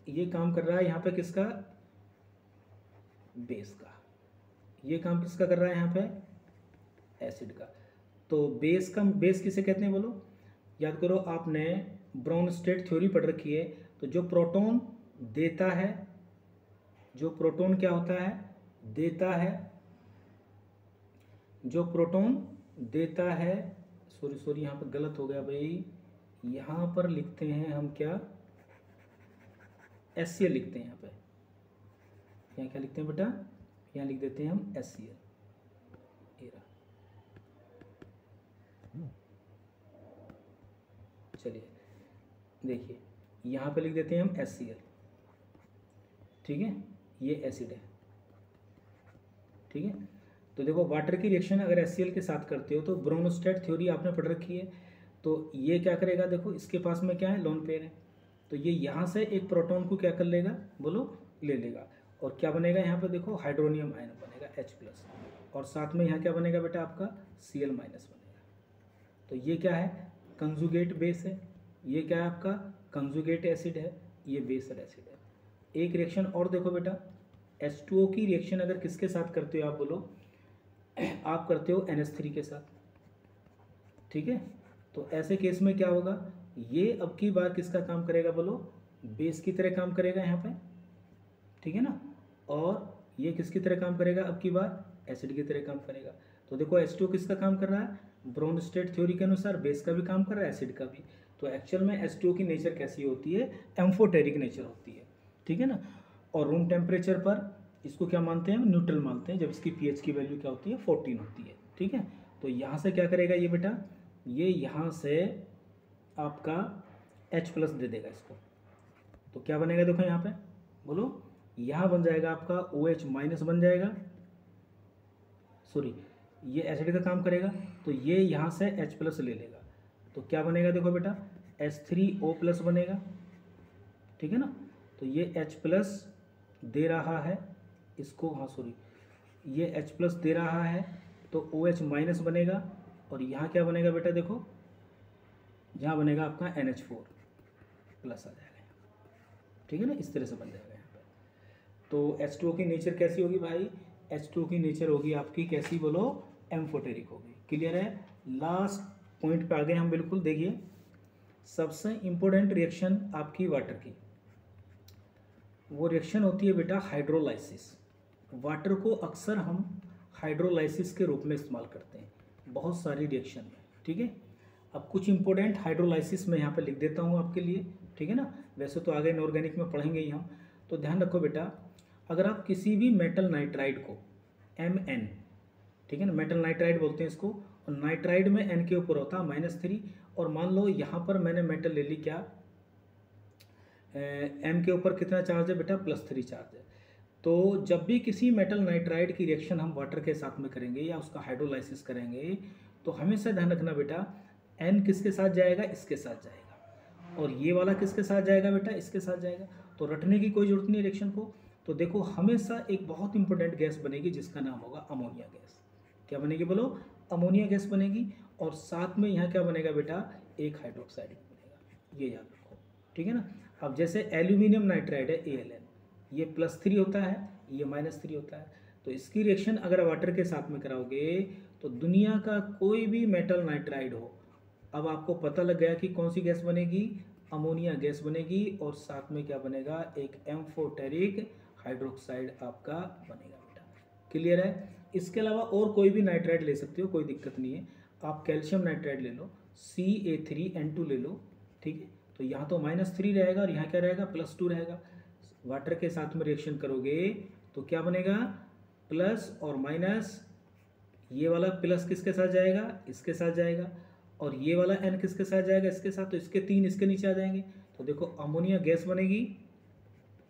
ये काम कर रहा है यहाँ पे किसका, बेस का। ये काम किसका कर रहा है यहाँ पे, एसिड का। तो बेस किसे कहते हैं बोलो, याद करो आपने ब्राउन स्टेट थ्योरी पढ़ रखी है। तो जो प्रोटॉन देता है, जो प्रोटॉन क्या होता है, देता है, जो प्रोटॉन देता है, सॉरी यहाँ पर गलत हो गया भाई, यहाँ पर लिखते हैं हम क्या, HCl लिखते हैं यहाँ पे, यहाँ क्या लिखते हैं बेटा, यहाँ लिख देते हैं हम HCl। चलिए देखिए यहाँ पे लिख देते हैं हम HCl, ठीक है, ये एसिड है, ठीक है। तो देखो वाटर की रिएक्शन अगर HCl के साथ करते हो तो ब्रोनोस्टैट थ्योरी आपने पढ़ रखी है, तो ये क्या करेगा, देखो इसके पास में क्या है, लोन पेयर है, तो ये यहाँ से एक प्रोटॉन को क्या कर लेगा, बोलो, ले लेगा, और क्या बनेगा यहाँ पे देखो, हाइड्रोनियम आयन बनेगा H+, और साथ में यहाँ क्या बनेगा बेटा आपका Cl- बनेगा। तो ये क्या है, कंजुगेट बेस है, ये क्या है आपका कंजुगेट एसिड है, ये बेस्ड एसिड है। एक रिएक्शन और देखो बेटा, H2O की रिएक्शन अगर किसके साथ करते हो आप, बोलो, आप करते हो NH3 के साथ, ठीक है। तो ऐसे केस में क्या होगा, ये अब की बार किसका काम करेगा, बोलो, बेस की तरह काम करेगा यहाँ पे, ठीक है ना, और ये किसकी तरह काम करेगा, अब की बार एसिड की तरह काम करेगा। तो देखो H2O किसका काम कर रहा है, ब्रोनस्टेट थ्योरी के अनुसार बेस का भी काम कर रहा है, एसिड का भी। तो एक्चुअल में H2O की नेचर कैसी होती है, एम्फोटेरिक नेचर होती है, ठीक है ना। और रूम टेम्परेचर पर इसको क्या मानते हैं, न्यूट्रल मानते हैं, जब इसकी pH की वैल्यू क्या होती है, 14 होती है, ठीक है। तो यहाँ से क्या करेगा ये बेटा, ये यहाँ से आपका H+ दे देगा इसको, तो क्या बनेगा देखो यहाँ पे, बोलो, यहाँ बन जाएगा आपका OH- बन जाएगा, सॉरी ये एसिड का काम करेगा, तो ये यहाँ से H+ ले लेगा, तो क्या बनेगा देखो बेटा, H3O+ बनेगा, ठीक है ना। तो ये H+ दे रहा है इसको, हाँ सॉरी, ये H+ दे रहा है, तो OH- बनेगा, और यहाँ क्या बनेगा बेटा देखो, यहाँ बनेगा आपका NH4+ आ जाएगा, ठीक है ना, इस तरह से बन जाएगा यहाँ पे। तो H2O की नेचर कैसी होगी भाई, H2O की नेचर होगी आपकी कैसी, बोलो, एम्फोटेरिक होगी। क्लियर है, लास्ट पॉइंट पे आ गए हम बिल्कुल। देखिए सबसे इम्पोर्टेंट रिएक्शन आपकी वाटर की, वो रिएक्शन होती है बेटा हाइड्रोलाइसिस। वाटर को अक्सर हम हाइड्रोलाइसिस के रूप में इस्तेमाल करते हैं बहुत सारी रिएक्शन में, ठीक है। अब कुछ इंपॉर्टेंट हाइड्रोलाइसिस मैं यहाँ पे लिख देता हूँ आपके लिए, ठीक है ना, वैसे तो आगे इनऑर्गेनिक में पढ़ेंगे ही हम। तो ध्यान रखो बेटा, अगर आप किसी भी मेटल नाइट्राइड को Mn, ठीक है ना, मेटल नाइट्राइड बोलते हैं इसको, और नाइट्राइड में N के ऊपर होता है -3, और मान लो यहाँ पर मैंने मेटल ले ली क्या, M के ऊपर कितना चार्ज है बेटा, +3 चार्ज है। तो जब भी किसी मेटल नाइट्राइड की रिएक्शन हम वाटर के साथ में करेंगे या उसका हाइड्रोलाइसिस करेंगे, तो हमेशा ध्यान रखना बेटा, N किसके साथ जाएगा, इसके साथ जाएगा, और ये वाला किसके साथ जाएगा बेटा, इसके साथ जाएगा। तो रटने की कोई जरूरत नहीं रिएक्शन को। तो देखो हमेशा एक बहुत इंपॉर्टेंट गैस बनेगी जिसका नाम होगा अमोनिया गैस। क्या बनेगी बोलो, अमोनिया गैस बनेगी, और साथ में यहाँ क्या बनेगा बेटा, एक हाइड्रोक्साइड बनेगा, ये याद रखो, ठीक है ना। अब जैसे एल्यूमिनियम नाइट्राइड है ALN, ये +3 होता है, ये -3 होता है। तो इसकी रिएक्शन अगर वाटर के साथ में कराओगे तो दुनिया का कोई भी मेटल नाइट्राइड हो, अब आपको पता लग गया कि कौन सी गैस बनेगी, अमोनिया गैस बनेगी, और साथ में क्या बनेगा, एक एम्फोटेरिक हाइड्रोक्साइड आपका बनेगा बेटा। क्लियर है। इसके अलावा और कोई भी नाइट्राइड ले सकते हो, कोई दिक्कत नहीं है। आप कैल्शियम नाइट्राइड ले लो, CA3N2 ले लो, ठीक है। तो यहाँ तो -3 रहेगा, और यहाँ क्या रहेगा, +2 रहेगा। वाटर के साथ में रिएक्शन करोगे तो क्या बनेगा, प्लस और माइनस, ये वाला प्लस किसके साथ जाएगा, इसके साथ जाएगा, और ये वाला N किसके साथ जाएगा, इसके साथ, तो इसके 3 इसके नीचे आ जाएंगे। तो देखो अमोनिया गैस बनेगी,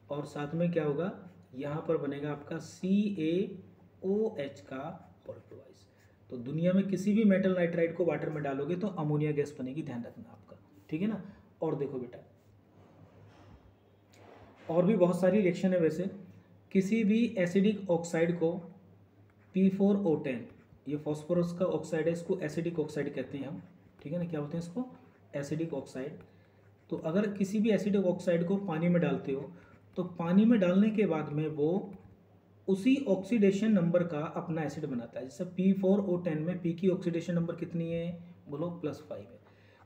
और साथ में क्या होगा, यहाँ पर बनेगा आपका CaOH का होल्टवाइज। तो दुनिया में किसी भी मेटल नाइट्राइड को वाटर में डालोगे तो अमोनिया गैस बनेगी, ध्यान रखना आपका, ठीक है ना। और देखो बेटा, और भी बहुत सारी रिएक्शन है वैसे। किसी भी एसिडिक ऑक्साइड को P4O10, ये फॉस्फोरस का ऑक्साइड है, इसको एसिडिक ऑक्साइड कहते हैं हम, ठीक है ना, क्या बोलते हैं इसको, एसिडिक ऑक्साइड। तो अगर किसी भी एसिडिक ऑक्साइड को पानी में डालते हो, तो पानी में डालने के बाद में वो उसी ऑक्सीडेशन नंबर का अपना एसिड बनाता है। जैसे P4O10 में P की ऑक्सीडेशन नंबर कितनी है, बोलो, +5 है।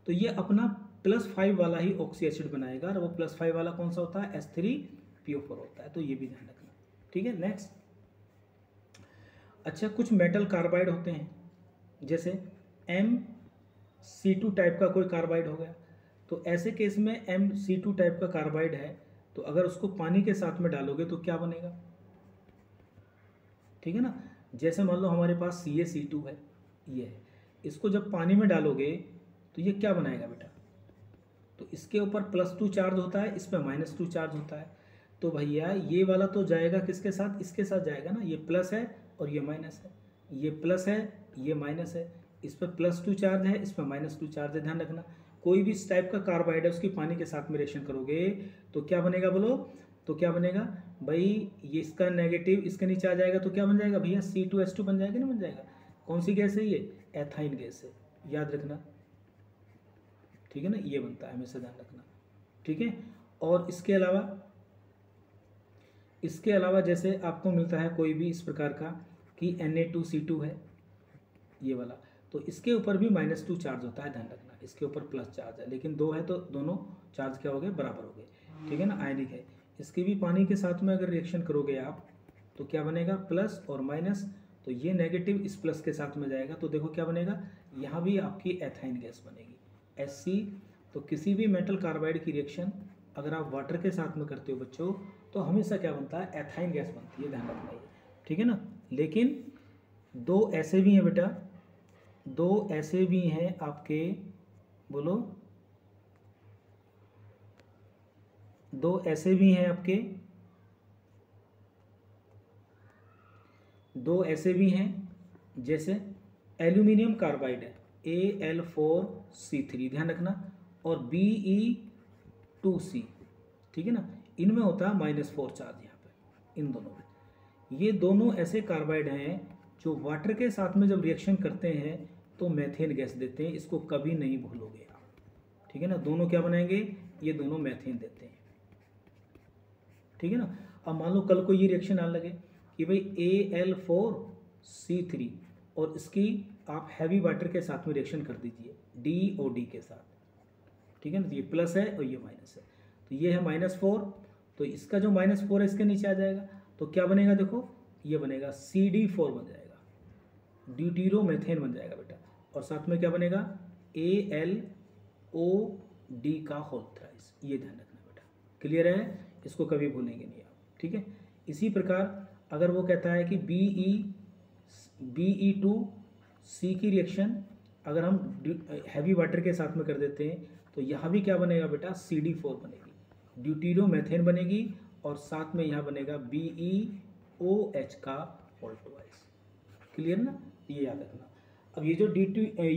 तो ये अपना +5 वाला ही ऑक्सी एसिड बनाएगा, और वो +5 वाला कौन सा होता है, H3PO4 होता है। तो ये भी ध्यान रखना, ठीक है। नेक्स्ट, अच्छा, कुछ मेटल कार्बाइड होते हैं, जैसे Mc2 टाइप का कोई कार्बाइड हो गया, तो ऐसे केस में Mc2 टाइप का कार्बाइड है, तो अगर उसको पानी के साथ में डालोगे तो क्या बनेगा, ठीक है ना। जैसे मान लो हमारे पास CaC2 है, ये है, इसको जब पानी में डालोगे तो ये क्या बनाएगा बेटा, तो इसके ऊपर +2 चार्ज होता है, इस पर -2 चार्ज होता है। तो भैया ये वाला तो जाएगा किसके साथ, इसके साथ जाएगा ना, ये प्लस है और ये माइनस है, ये प्लस है ये माइनस है, इस पर +2 चार्ज है, इस पर -2 चार्ज है। ध्यान रखना, कोई भी इस टाइप का कार्बाइड है उसकी पानी के साथ में रिएक्शन करोगे तो क्या बनेगा बोलो, तो क्या बनेगा भाई, ये इसका नेगेटिव इसके नीचे आ जाएगा तो क्या बन जाएगा भैया, C2H2 बन जाएगा ना, बन जाएगा। कौन सी गैस है ये, एथाइन गैस है, याद रखना, ठीक है ना, ये बनता है, हमेशा ध्यान रखना, ठीक है। और इसके अलावा जैसे आपको मिलता है कोई भी इस प्रकार का कि Na2C2 है ये वाला, तो इसके ऊपर भी -2 चार्ज होता है, ध्यान रखना, इसके ऊपर प्लस चार्ज है, लेकिन 2 है तो दोनों चार्ज क्या हो गए, बराबर हो गए, ठीक है ना, आयनिक है। इसकी भी पानी के साथ में अगर रिएक्शन करोगे आप तो क्या बनेगा, प्लस और माइनस, तो ये नेगेटिव इस प्लस के साथ में जाएगा, तो देखो क्या बनेगा, यहाँ भी आपकी एथाइन गैस बनेगी, Hc। तो किसी भी मेटल कार्बाइड की रिएक्शन अगर आप वाटर के साथ में करते हो बच्चों, तो हमेशा क्या बनता है, एथाइन गैस बनती है, ध्यान रखना ये, ठीक है ना। लेकिन दो ऐसे भी हैं बेटा, दो ऐसे भी हैं आपके, बोलो, दो ऐसे भी हैं आपके, दो ऐसे भी हैं, जैसे एल्यूमिनियम कार्बाइड है Al4C3, ध्यान रखना, और Be2C, ठीक है ना, इनमें होता है -4 चार्ज यहाँ पे, इन दोनों में। ये दोनों ऐसे कार्बाइड हैं जो वाटर के साथ में जब रिएक्शन करते हैं तो मेथेन गैस देते हैं, इसको कभी नहीं भूलोगे आप, ठीक है ना। दोनों क्या बनाएंगे, ये दोनों मेथेन देते हैं, ठीक है ना। अब मान लो कल को ये रिएक्शन आने लगे कि भाई Al4C3 और इसकी आप हैवी वाटर के साथ में रिएक्शन कर दीजिए DOD के साथ, ठीक है ना, तो ये प्लस है और ये माइनस है, तो ये है -4, तो इसका जो -4 है इसके नीचे आ जाएगा, तो क्या बनेगा देखो, ये बनेगा CD4 बन जाएगा, ड्यूटीरोमेथेन बन जाएगा बेटा, और साथ में क्या बनेगा, AlOD का होल थ्राइस, ये ध्यान रखना बेटा, क्लियर है, इसको कभी भूलेंगे नहीं आप, ठीक है। इसी प्रकार अगर वो कहता है कि Be2C की रिएक्शन अगर हम हैवी वाटर के साथ में कर देते हैं तो यहाँ भी क्या बनेगा बेटा, CD4 बनेगी, ड्यूटीरोमेथेन बनेगी, और साथ में यहाँ बनेगा BeOH का होल ट्वाइस, क्लियर ना, ये याद रखना। अब ये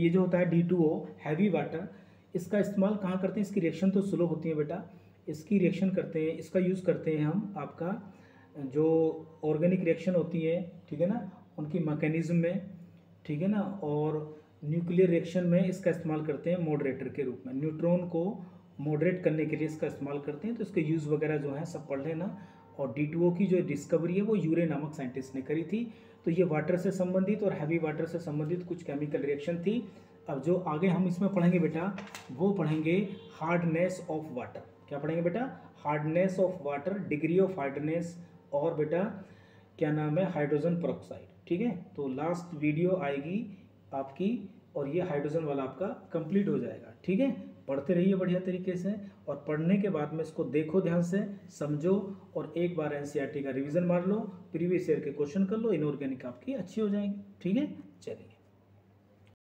जो होता है D2O हैवी वाटर, इसका इस्तेमाल कहाँ करते हैं, इसकी रिएक्शन तो स्लो होती है बेटा, इसकी रिएक्शन करते हैं, इसका यूज़ करते हैं हम आपका जो ऑर्गेनिक रिएक्शन होती है, ठीक है ना, उनकी मैकेनिज्म में, ठीक है ना, और न्यूक्लियर रिएक्शन में इसका इस्तेमाल करते हैं मॉडरेटर के रूप में, न्यूट्रॉन को मॉडरेट करने के लिए इसका इस्तेमाल करते हैं, तो इसके यूज़ वगैरह जो है सब पढ़ लेना। और D2O की जो डिस्कवरी है वो यूरे नामक साइंटिस्ट ने करी थी, तो ये वाटर से संबंधित और हैवी वाटर से संबंधित कुछ केमिकल रिएक्शन थी। अब जो आगे हम इसमें पढ़ेंगे बेटा, वो पढ़ेंगे हार्डनेस ऑफ वाटर, क्या पढ़ेंगे बेटा, hardness of water, degree of hardness, और बेटा क्या नाम है, हाइड्रोजन पेरोक्साइड, ठीक है। तो लास्ट वीडियो आएगी आपकी और ये हाइड्रोजन वाला आपका कंप्लीट हो जाएगा, ठीक है। पढ़ते रहिए बढ़िया तरीके से, और पढ़ने के बाद में इसको देखो, ध्यान से समझो, और एक बार NCERT का रिवीजन मार लो, प्रीवियस ईयर के क्वेश्चन कर लो, इनऑर्गेनिक आपकी अच्छी हो जाएगी, ठीक है। चलिए।